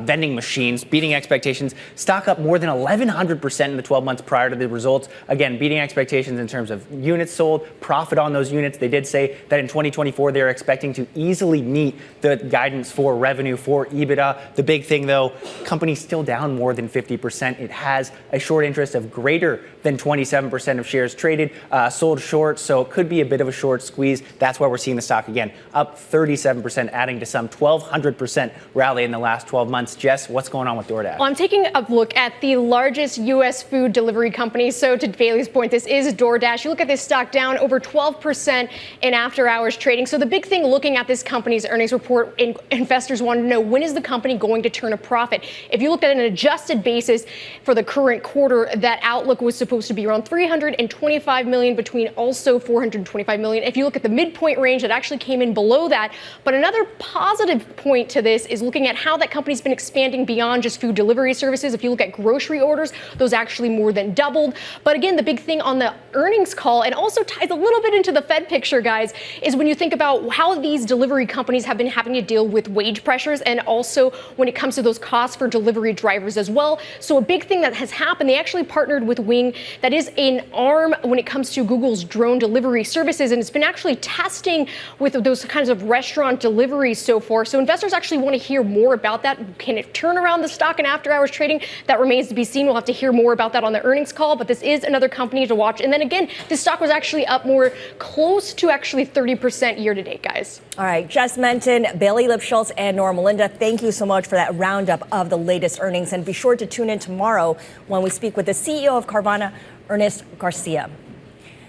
vending machines, beating expectations. Stock up more than 1,100% in the 12 months prior to the results. Again, beating expectations in terms of units sold, profit on those units. They did say that in 2024, they're expecting to easily meet the guidance for revenue, for EBITDA. The big thing, though, company's still down more than 50%. It has a short interest of greater than 27% of shares traded, sold short, so it could be a bit of a short squeeze. That's why we're seeing the stock again up 37%, adding to some 1,200% rally in the last 12 months. Jess, what's going on with DoorDash? Well, I'm taking a look at the largest U.S. food delivery company. So to Bailey's point, this is DoorDash. You look at this stock down over 12% in after-hours trading. So the big thing looking at this company's earnings report, investors want to know, when is the company going to turn a profit? If you looked at an adjusted basis for the current quarter, that outlook was supposed to be around 325 million, between also 425 million. If you look at the midpoint range, it actually came in below that. But another positive point to this is looking at how that company's been expanding beyond just food delivery services. If you look at grocery orders, those actually more than doubled. But again, the big thing on the earnings call, and also ties a little bit into the Fed picture, guys, is when you think about how these delivery companies have been having to deal with wage pressures, and also when it comes to those costs for delivery drivers as well. So a big thing that has happened, they actually partnered with Wing, that is an arm when it comes to Google's drone delivery services, and it's been actually testing with those kinds of restaurant deliveries so far. So investors actually want to hear more about that. Can it turn around the stock in after-hours trading? That remains to be seen. We'll have to hear more about that on the earnings call, but this is another company to watch. And then again, this stock was actually up more, close to actually 30% year to date, guys. All right, Jess Menton, Bailey Lipschultz, and Nora Melinda, thank you so much for that roundup of the latest earnings. And be sure to tune in tomorrow when we speak with the CEO of Carvana, Ernest Garcia.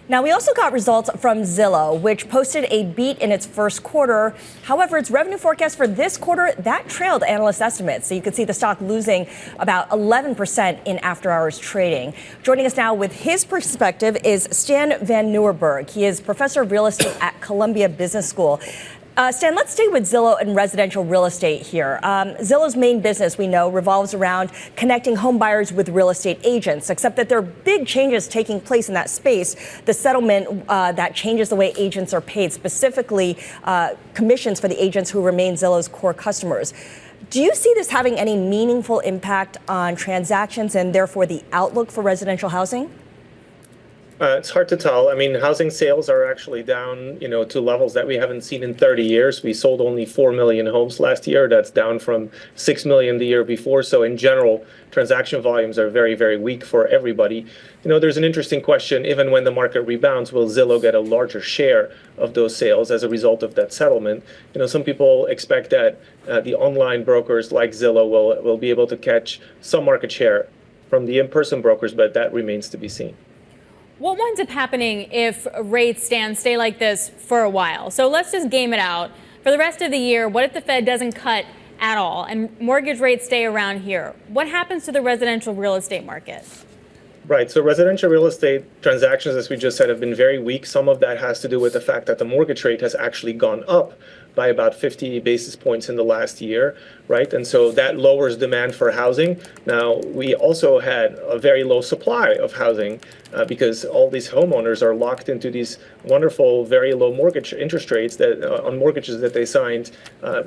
Now, we also got results from Zillow, which posted a beat in its first quarter. However, its revenue forecast for this quarter, that trailed analyst estimates. So you can see the stock losing about 11% in after-hours trading. Joining us now with his perspective is Stijn Van Nieuwerburgh. He is professor of real estate at Columbia Business School. Stan, let's stay with Zillow and residential real estate here. Zillow's main business, we know, revolves around connecting home buyers with real estate agents, except that there are big changes taking place in that space. The settlement that changes the way agents are paid, specifically commissions for the agents who remain Zillow's core customers. Do you see this having any meaningful impact on transactions and therefore the outlook for residential housing? It's hard to tell. I mean, housing sales are actually down, to levels that we haven't seen in 30 years. We sold only 4 million homes last year. That's down from 6 million the year before. So in general, transaction volumes are very, very weak for everybody. There's an interesting question. Even when the market rebounds, will Zillow get a larger share of those sales as a result of that settlement? Some people expect that the online brokers like Zillow will be able to catch some market share from the in-person brokers, but that remains to be seen. What winds up happening if rates stay like this for a while? So let's just game it out. For the rest of the year, what if the Fed doesn't cut at all and mortgage rates stay around here? What happens to the residential real estate market? Right. So residential real estate transactions, as we just said, have been very weak. Some of that has to do with the fact that the mortgage rate has actually gone up by about 50 basis points in the last year, right? And so that lowers demand for housing. Now, we also had a very low supply of housing because all these homeowners are locked into these wonderful, very low mortgage interest rates that on mortgages that they signed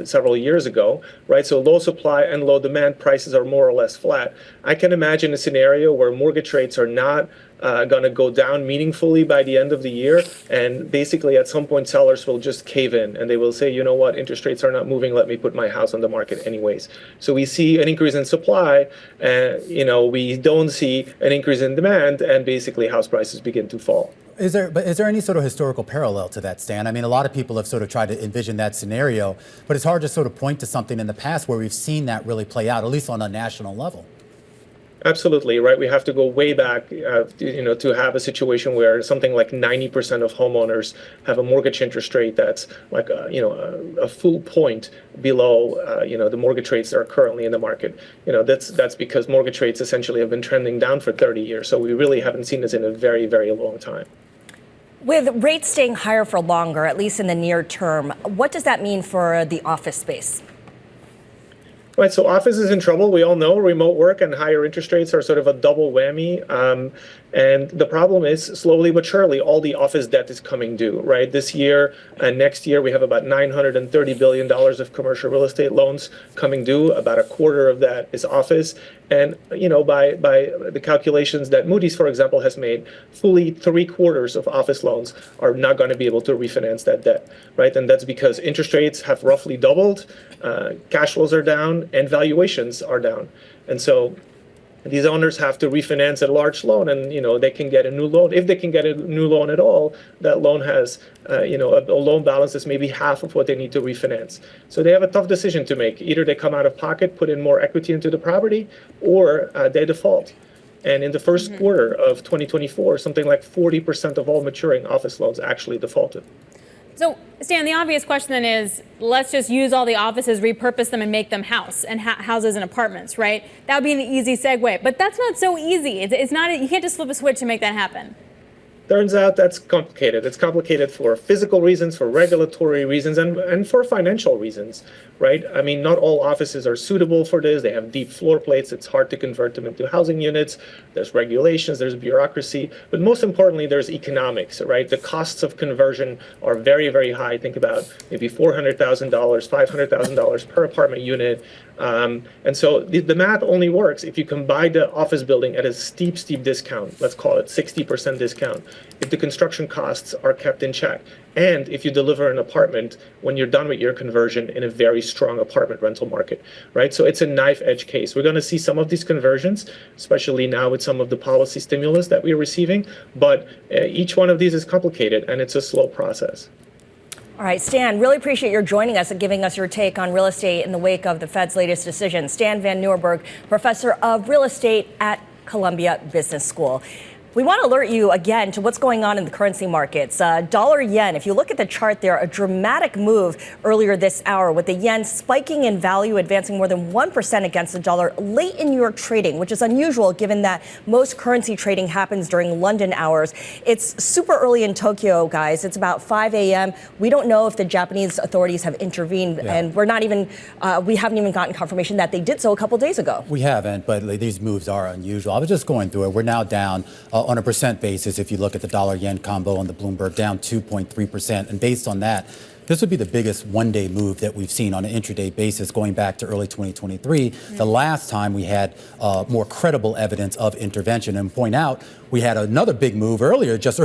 several years ago, right? So low supply and low demand, prices are more or less flat. I can imagine a scenario where mortgage rates are not going to go down meaningfully by the end of the year. And basically, at some point, sellers will just cave in and they will say, you know what, interest rates are not moving. Let me put my house on the market anyways. So we see an increase in supply and, we don't see an increase in demand, and basically house prices begin to fall. Is there any sort of historical parallel to that, Stan? I mean, a lot of people have sort of tried to envision that scenario, but it's hard to sort of point to something in the past where we've seen that really play out, at least on a national level. Absolutely, right? We have to go way back, to have a situation where something like 90% of homeowners have a mortgage interest rate that's like, a full point below, the mortgage rates that are currently in the market. That's because mortgage rates essentially have been trending down for 30 years. So we really haven't seen this in a very, very long time. With rates staying higher for longer, at least in the near term, what does that mean for the office space? Right, so office is in trouble. We all know remote work and higher interest rates are sort of a double whammy. And the problem is, slowly but surely, all the office debt is coming due, right? This year and next year, we have about $930 billion of commercial real estate loans coming due. About a quarter of that is office. And, by the calculations that Moody's, for example, has made, fully 3/4 of office loans are not going to be able to refinance that debt, right? And that's because interest rates have roughly doubled, cash flows are down, and valuations are down. And so these owners have to refinance a large loan, and they can get a new loan. If they can get a new loan at all, that loan has a loan balance that's maybe half of what they need to refinance. So they have a tough decision to make. Either they come out of pocket, put in more equity into the property, or they default. And in the first quarter of 2024, something like 40% of all maturing office loans actually defaulted. So, Stan, the obvious question then is, let's just use all the offices, repurpose them, and make them houses and apartments, right? That would be an easy segue. But that's not so easy. It's not. You can't just flip a switch to make that happen. Turns out that's complicated. It's complicated for physical reasons, for regulatory reasons, and for financial reasons, right? I mean, not all offices are suitable for this. They have deep floor plates. It's hard to convert them into housing units. There's regulations, there's bureaucracy, but most importantly, there's economics, right? The costs of conversion are very, very high. Think about maybe $400,000, $500,000 per apartment unit. And so the math only works if you can buy the office building at a steep discount. Let's call it 60% discount. If the construction costs are kept in check, and if you deliver an apartment when you're done with your conversion in a very strong apartment rental market, right? So it's a knife edge case. We're going to see some of these conversions, especially now with some of the policy stimulus that we're receiving, but each one of these is complicated and it's a slow process. All right, Stan, really appreciate your joining us and giving us your take on real estate in the wake of the Fed's latest decision. Stijn Van Nieuwerburgh, professor of real estate at Columbia Business School. We want to alert you again to what's going on in the currency markets. Dollar yen, if you look at the chart there, a dramatic move earlier this hour with the yen spiking in value, advancing more than 1% against the dollar late in your trading, which is unusual given that most currency trading happens during London hours. It's super early in Tokyo, guys. It's about 5 a.m. We don't know if the Japanese authorities have intervened, and we haven't even gotten confirmation that they did so a couple days ago. We haven't, but these moves are unusual. I was just going through it. We're now down on a percent basis. If you look at the dollar-yen combo on the Bloomberg, down 2.3%. And based on that, this would be the biggest one-day move that we've seen on an intraday basis going back to early 2023, the last time we had more credible evidence of intervention. And point out, we had another big move earlier this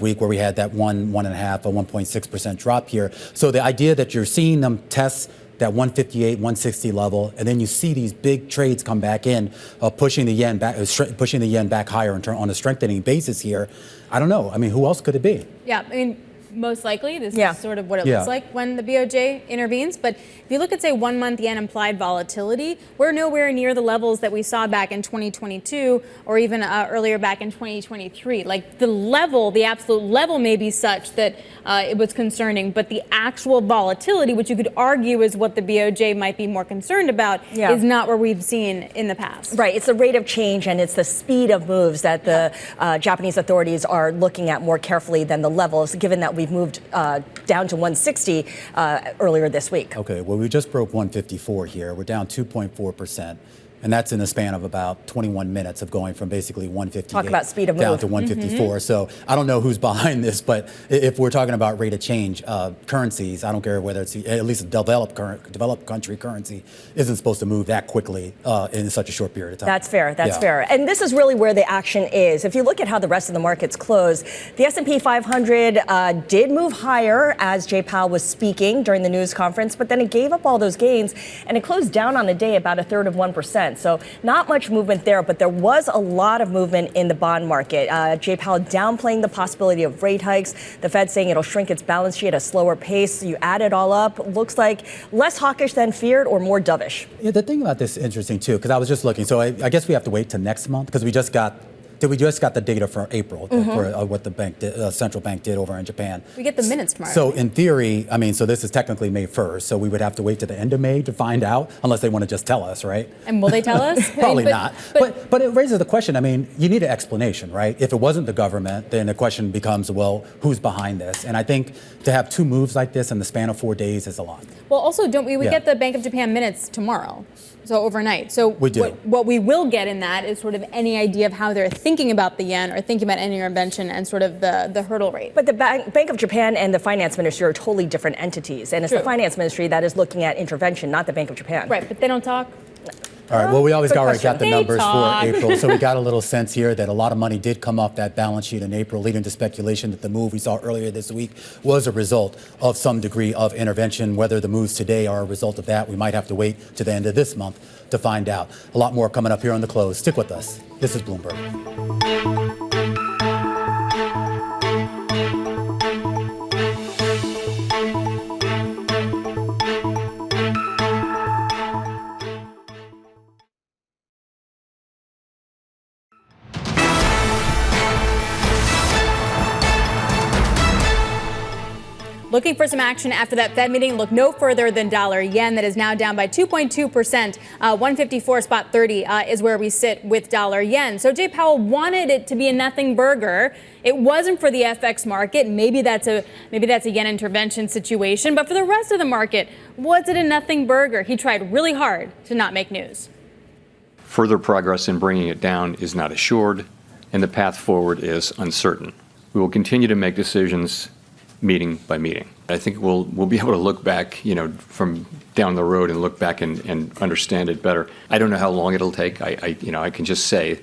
week where we had that 1.6% drop here. So the idea that you're seeing them test that 158, 160 level, and then you see these big trades come back in, pushing the yen back higher on a strengthening basis here. I don't know. I mean, who else could it be? Yeah, I mean, most likely this is sort of what it looks like when the BOJ intervenes. But if you look at, say, 1 month yen implied volatility, we're nowhere near the levels that we saw back in 2022 or even earlier back in 2023. Like the absolute level may be such that it was concerning, but the actual volatility, which you could argue is what the BOJ might be more concerned about, is not where we've seen in the past. Right. It's the rate of change and it's the speed of moves that the Japanese authorities are looking at more carefully than the levels, given that we've moved down to 160 earlier this week. Okay, well, we just broke 154 here. We're down 2.4%. And that's in a span of about 21 minutes of going from basically 158 Talk about speed of down move. to 154. So I don't know who's behind this, but if we're talking about rate of change, currencies, I don't care whether it's at least a developed country currency, isn't supposed to move that quickly in such a short period of time. That's fair. That's fair. And this is really where the action is. If you look at how the rest of the markets closed, the S&P 500 did move higher as Jay Powell was speaking during the news conference, but then it gave up all those gains and it closed down on the day about 1/3 of 1%. 2%. So not much movement there, but there was a lot of movement in the bond market. Jay Powell downplaying the possibility of rate hikes. The Fed saying it'll shrink its balance sheet at a slower pace. You add it all up, looks like less hawkish than feared or more dovish. Yeah, the thing about this is interesting, too, because I was just looking. So I guess we have to wait till next month because we just got the data for April for what the bank central bank did over in Japan. We get the minutes tomorrow. So in theory, I mean, so this is technically May 1st. So we would have to wait to the end of May to find out, unless they want to just tell us, right? And will they tell us? Probably not. But it raises the question. I mean, you need an explanation, right? If it wasn't the government, then the question becomes, well, who's behind this? And I think to have two moves like this in the span of 4 days is a lot. Well, also, don't we get the Bank of Japan minutes tomorrow? So overnight. So we do. What we will get in that is sort of any idea of how they're thinking about the yen or thinking about any intervention and sort of the hurdle rate. But the Bank of Japan and the finance ministry are totally different entities. And it's the finance ministry that is looking at intervention, not the Bank of Japan. Right, but they don't talk. All right, well, we always already got the numbers talk. for April, so we got a little sense here that a lot of money did come off that balance sheet in April, leading to speculation that the move we saw earlier this week was a result of some degree of intervention. Whether the moves today are a result of that, we might have to wait to the end of this month to find out. A lot more coming up here on The Close. Stick with us. This is Bloomberg. Looking for some action after that Fed meeting, look no further than dollar yen that is now down by 2.2%. 154.30 is where we sit with dollar yen. So Jay Powell wanted it to be a nothing burger. It wasn't for the FX market. Maybe that's a yen intervention situation. But for the rest of the market, was it a nothing burger? He tried really hard to not make news. Further progress in bringing it down is not assured, and the path forward is uncertain. We will continue to make decisions meeting by meeting. I think we'll be able to look back, from down the road and look back and understand it better. I don't know how long it'll take. I can just say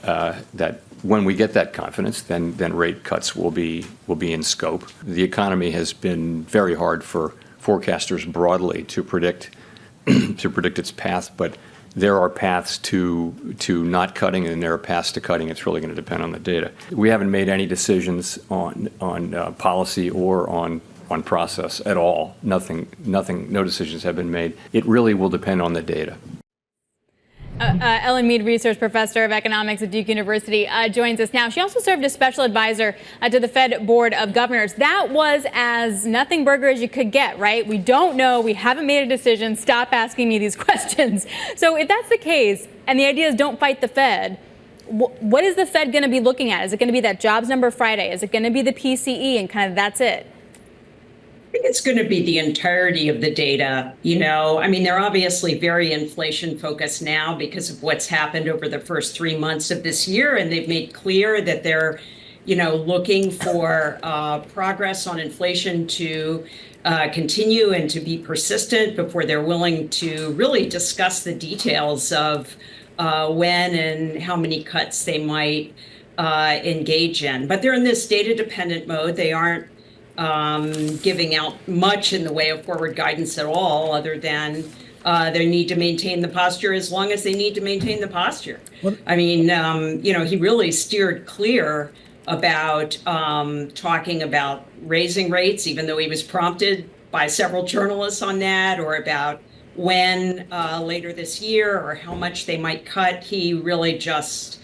that when we get that confidence, then rate cuts will be in scope. The economy has been very hard for forecasters broadly to predict its path, but there are paths to not cutting, and there are paths to cutting. It's really going to depend on the data. We haven't made any decisions on policy or on process at all. Nothing. No decisions have been made. It really will depend on the data. Ellen Meade, research professor of economics at Duke University, joins us now. She also served as special advisor to the Fed Board of Governors. That was as nothing burger as you could get, right? We don't know. We haven't made a decision. Stop asking me these questions. So if that's the case, and the idea is don't fight the Fed, what is the Fed going to be looking at? Is it going to be that jobs number Friday? Is it going to be the PCE and kind of that's it? I think it's going to be the entirety of the data. They're obviously very inflation focused now because of what's happened over the first 3 months of this year. And they've made clear that they're, looking for progress on inflation to continue and to be persistent before they're willing to really discuss the details of when and how many cuts they might engage in. But they're in this data dependent mode. They aren't giving out much in the way of forward guidance at all, other than they need to maintain the posture as long as they need to maintain the posture. He really steered clear about talking about raising rates, even though he was prompted by several journalists on that, or about when later this year or how much they might cut. He really just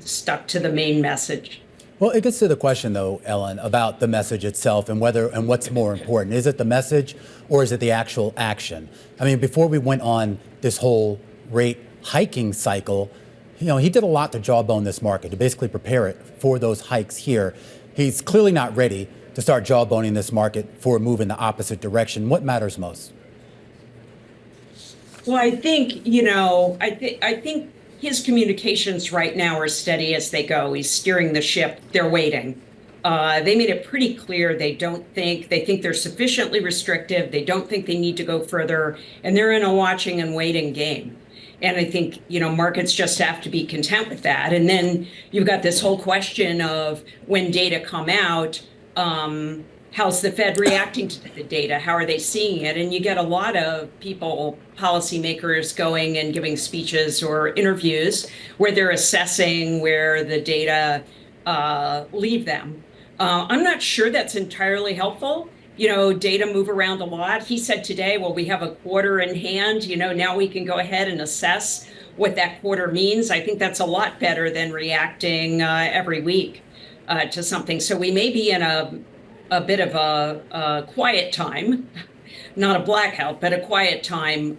stuck to the main message. Well, it gets to the question, though, Ellen, about the message itself and what's more important. Is it the message or is it the actual action? Before we went on this whole rate hiking cycle, he did a lot to jawbone this market, to basically prepare it for those hikes here. He's clearly not ready to start jawboning this market for a move in the opposite direction. What matters most? Well, I think, I think his communications right now are steady as they go. He's steering the ship. They're waiting. They made it pretty clear they think they're sufficiently restrictive. They don't think they need to go further. And they're in a watching and waiting game. And I think, markets just have to be content with that. And then you've got this whole question of when data come out, how's the Fed reacting to the data? How are they seeing it? And you get a lot of people, policymakers, going and giving speeches or interviews where they're assessing where the data leave them. I'm not sure that's entirely helpful. Data move around a lot. He said today, well, we have a quarter in hand. Now we can go ahead and assess what that quarter means. I think that's a lot better than reacting every week to something. So we may be in a bit of a quiet time, not a blackout, but a quiet time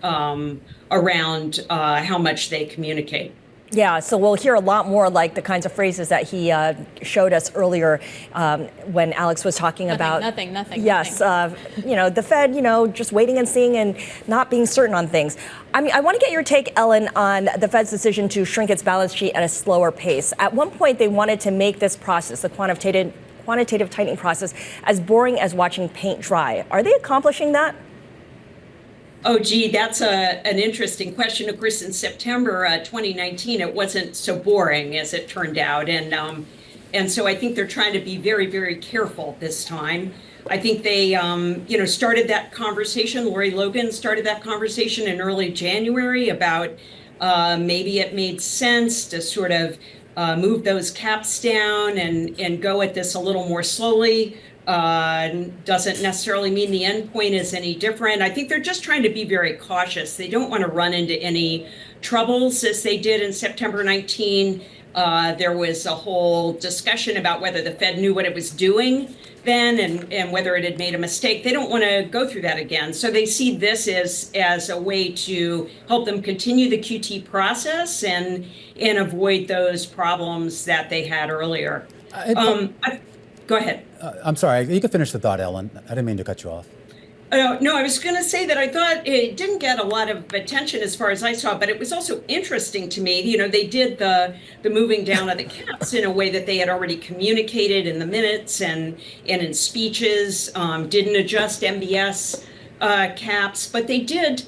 around how much they communicate. Yeah, so we'll hear a lot more like the kinds of phrases that he showed us earlier when Alex was talking about. Nothing. Yes, the Fed, just waiting and seeing and not being certain on things. I mean, I want to get your take, Ellen, on the Fed's decision to shrink its balance sheet at a slower pace. At one point, they wanted to make this process, the quantitative tightening process, as boring as watching paint dry. Are they accomplishing that? Oh, gee, that's an interesting question. Of course, in September 2019, it wasn't so boring as it turned out. And so I think they're trying to be very, very careful this time. I think they, started that conversation. Lori Logan started that conversation in early January about maybe it made sense to sort of move those caps down and go at this a little more slowly. Doesn't necessarily mean the end point is any different. I think they're just trying to be very cautious. They don't want to run into any troubles as they did in September 19. There was a whole discussion about whether the Fed knew what it was doing then and whether it had made a mistake. They don't want to go through that again. So they see this as a way to help them continue the QT process and avoid those problems that they had earlier. Go ahead. I'm sorry. You can finish the thought, Ellen. I didn't mean to cut you off. No, I was going to say that I thought it didn't get a lot of attention as far as I saw, but it was also interesting to me. They did the moving down of the caps in a way that they had already communicated in the minutes and in speeches, didn't adjust MBS caps, but they did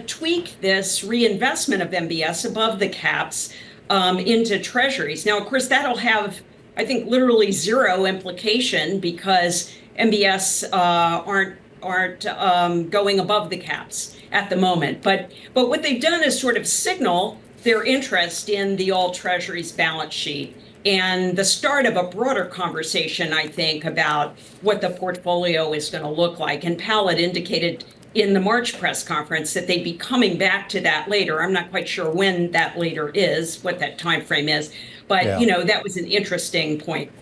tweak this reinvestment of MBS above the caps into Treasuries. Now, of course, that'll have, I think, literally zero implication because MBS aren't going above the caps at the moment. But what they've done is sort of signal their interest in the all Treasuries balance sheet and the start of a broader conversation, I think, about what the portfolio is going to look like. And Powell had indicated in the March press conference that they'd be coming back to that later. I'm not quite sure when that later is, what that time frame is. But, that was an interesting point.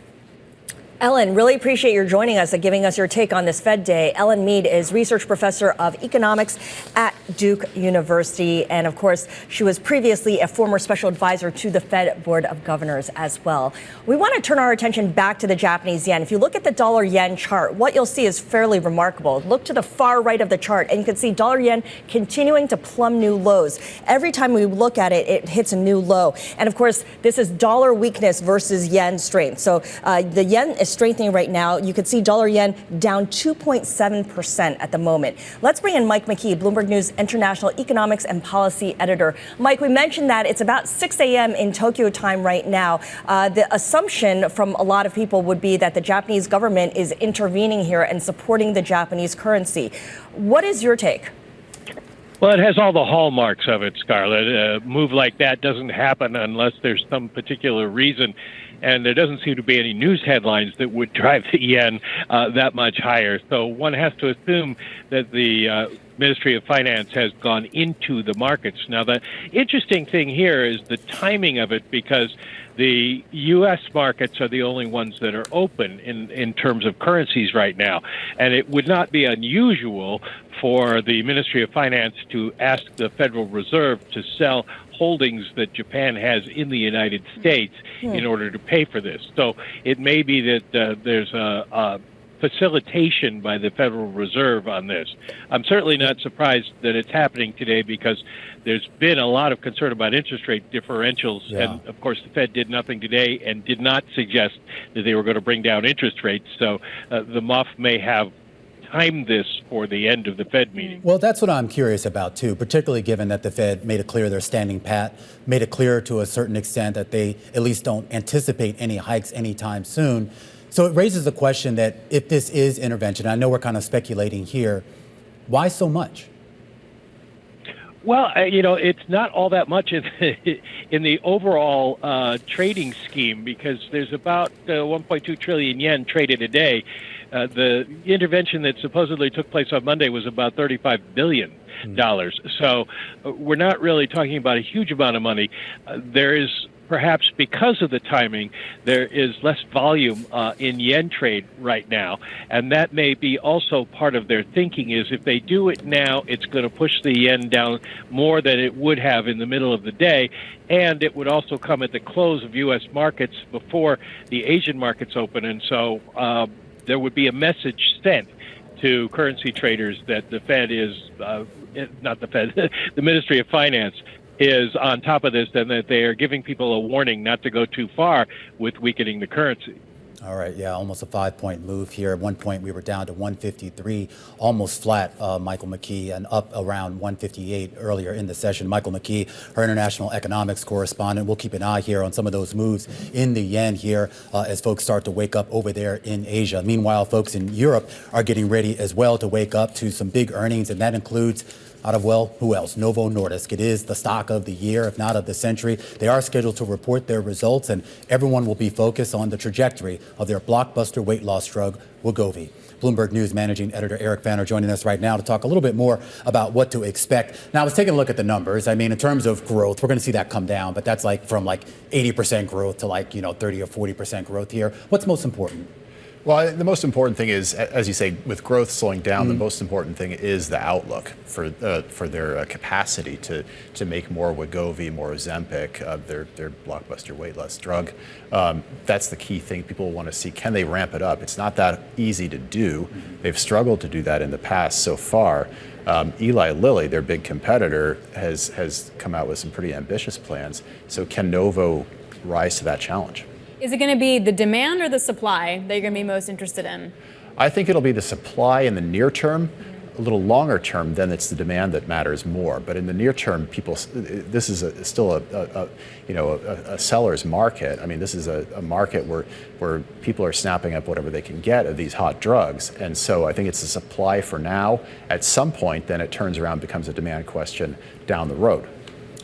Ellen, really appreciate your joining us and giving us your take on this Fed Day. Ellen Meade is research professor of economics at Duke University. And of course, she was previously a former special advisor to the Fed Board of Governors as well. We want to turn our attention back to the Japanese yen. If you look at the dollar yen chart, what you'll see is fairly remarkable. Look to the far right of the chart and you can see dollar yen continuing to plumb new lows. Every time we look at it, it hits a new low. And of course, this is dollar weakness versus yen strength. So the yen is strengthening right now. You could see dollar yen down 2.7% at the moment. Let's bring in Mike Mckee, Bloomberg News International Economics and Policy Editor. Mike, we mentioned that it's about 6 a.m. in Tokyo time right now. The assumption from a lot of people would be that the Japanese government is intervening here and supporting the Japanese currency. What is your take? Well, it has all the hallmarks of it, Scarlett. A move like that doesn't happen unless there's some particular reason. And there doesn't seem to be any news headlines that would drive the yen that much higher. So one has to assume that the Ministry of Finance has gone into the markets. Now, the interesting thing here is the timing of it, because the U.S. markets are the only ones that are open in terms of currencies right now. And it would not be unusual for the Ministry of Finance to ask the Federal Reserve to sell holdings that Japan has in the United States in order to pay for this. So it may be that there's a facilitation by the Federal Reserve on this. I'm certainly not surprised that it's happening today because there's been a lot of concern about interest rate differentials. Yeah. And, of course, the Fed did nothing today and did not suggest that they were going to bring down interest rates. So the MOF may have timed this for the end of the Fed meeting. Well, that's what I'm curious about, too, particularly given that the Fed made it clear they're standing pat, made it clear to a certain extent that they at least don't anticipate any hikes anytime soon. So it raises the question that if this is intervention, I know we're kind of speculating here, why so much? Well, it's not all that much in the overall trading scheme, because there's about 1.2 trillion yen traded a day. The intervention that supposedly took place on Monday was about $35 billion. So we're not really talking about a huge amount of money. There is, perhaps because of the timing, there is less volume in yen trade right now. And that may be also part of their thinking, is if they do it now, it's going to push the yen down more than it would have in the middle of the day. And it would also come at the close of U.S. markets before the Asian markets open. And so there would be a message sent to currency traders that the Fed is, not the Fed, the Ministry of Finance is on top of this, and that they are giving people a warning not to go too far with weakening the currency. All right, yeah, almost a 5-point move here. At one point, we were down to 153, almost flat, Michael Mckee, and up around 158 earlier in the session. Michael Mckee, our international economics correspondent. We'll keep an eye here on some of those moves in the yen here as folks start to wake up over there in Asia. Meanwhile, folks in Europe are getting ready as well to wake up to some big earnings, and that includes out of, well, who else? Novo Nordisk. It is the stock of the year, if not of the century. They are scheduled to report their results, and everyone will be focused on the trajectory of their blockbuster weight loss drug, Wegovy. Bloomberg News managing editor Eric Fanner joining us right now to talk a little bit more about what to expect. Now, I was taking a look at the numbers. I mean, in terms of growth, we're going to see that come down, but that's like from like 80% growth to like, 30 or 40% growth here. What's most important? Well, the most important thing is, as you say, with growth slowing down, the most important thing is the outlook for their capacity to make more Wegovy, more Ozempic, their blockbuster weight loss drug. That's the key thing people want to see. Can they ramp it up? It's not that easy to do. They've struggled to do that in the past so far. Eli Lilly, their big competitor, has come out with some pretty ambitious plans. So can Novo rise to that challenge? Is it going to be the demand or the supply that you're going to be most interested in? I think it'll be the supply in the near term. A little longer term, then it's the demand that matters more. But in the near term, this is still a seller's market. I mean, this is a market where people are snapping up whatever they can get of these hot drugs. And so I think it's the supply for now. At some point, then it turns around, becomes a demand question down the road.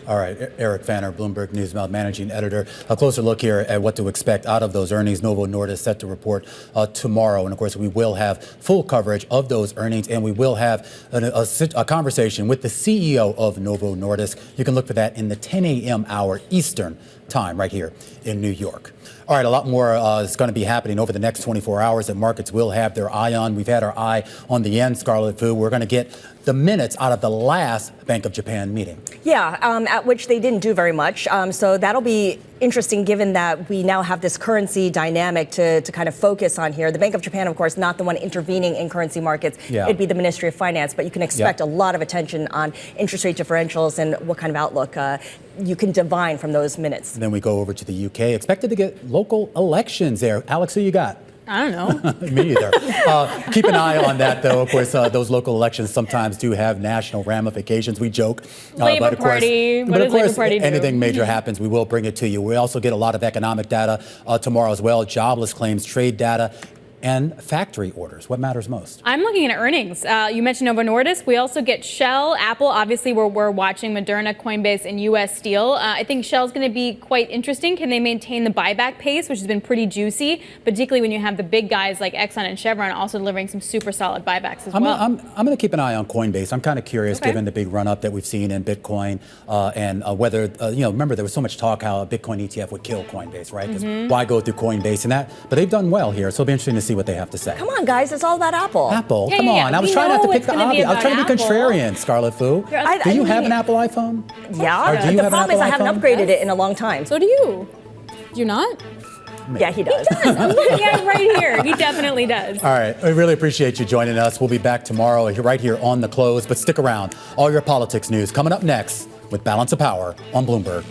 All right, Eric Fanner, Bloomberg News managing editor. A closer look here at what to expect out of those earnings. Novo Nordisk set to report tomorrow. And of course, we will have full coverage of those earnings, and we will have a conversation with the CEO of Novo Nordisk. You can look for that in the 10 a.m. hour Eastern time right here in New York. All right, a lot more is going to be happening over the next 24 hours that markets will have their eye on. We've had our eye on the yen, Scarlet Fu. We're going to get the minutes out of the last Bank of Japan meeting. Yeah, at which they didn't do very much. So that'll be interesting, given that we now have this currency dynamic to kind of focus on here. The Bank of Japan, of course, not the one intervening in currency markets. Yeah. It'd be the Ministry of Finance, but you can expect a lot of attention on interest rate differentials and what kind of outlook you can divine from those minutes. And then we go over to the UK, expected to get local elections there. Alex, who you got? I don't know. Me either. Keep an eye on that, though. Of course, those local elections sometimes do have national ramifications. We joke. Labor Party. What does Labor Party do? Anything major happens, we will bring it to you. We also get a lot of economic data tomorrow as well, jobless claims, trade data, and factory orders. What matters most? I'm looking at earnings. You mentioned Novo Nordisk. We also get Shell, Apple. Obviously, we're watching Moderna, Coinbase, and U.S. Steel. I think Shell's going to be quite interesting. Can they maintain the buyback pace, which has been pretty juicy, particularly when you have the big guys like Exxon and Chevron also delivering some super solid buybacks as well? I'm going to keep an eye on Coinbase. I'm kind of curious, given the big run-up that we've seen in Bitcoin and whether, remember there was so much talk how a Bitcoin ETF would kill Coinbase, right? Because why go through Coinbase and that? But they've done well here, so it'll be interesting to see what they have to say. Come on, guys, it's all about Apple. Apple, come on. I was trying not to pick the obvious. I was trying to be contrarian, Scarlet Fu. Do you have an Apple iPhone? Yeah, the problem is I haven't upgraded it in a long time. So do you. Do you not? Yeah, he does. He does. I'm looking at him right here. He definitely does. All right. We really appreciate you joining us. We'll be back tomorrow right here on The Close. But stick around. All your politics news coming up next with Balance of Power on Bloomberg.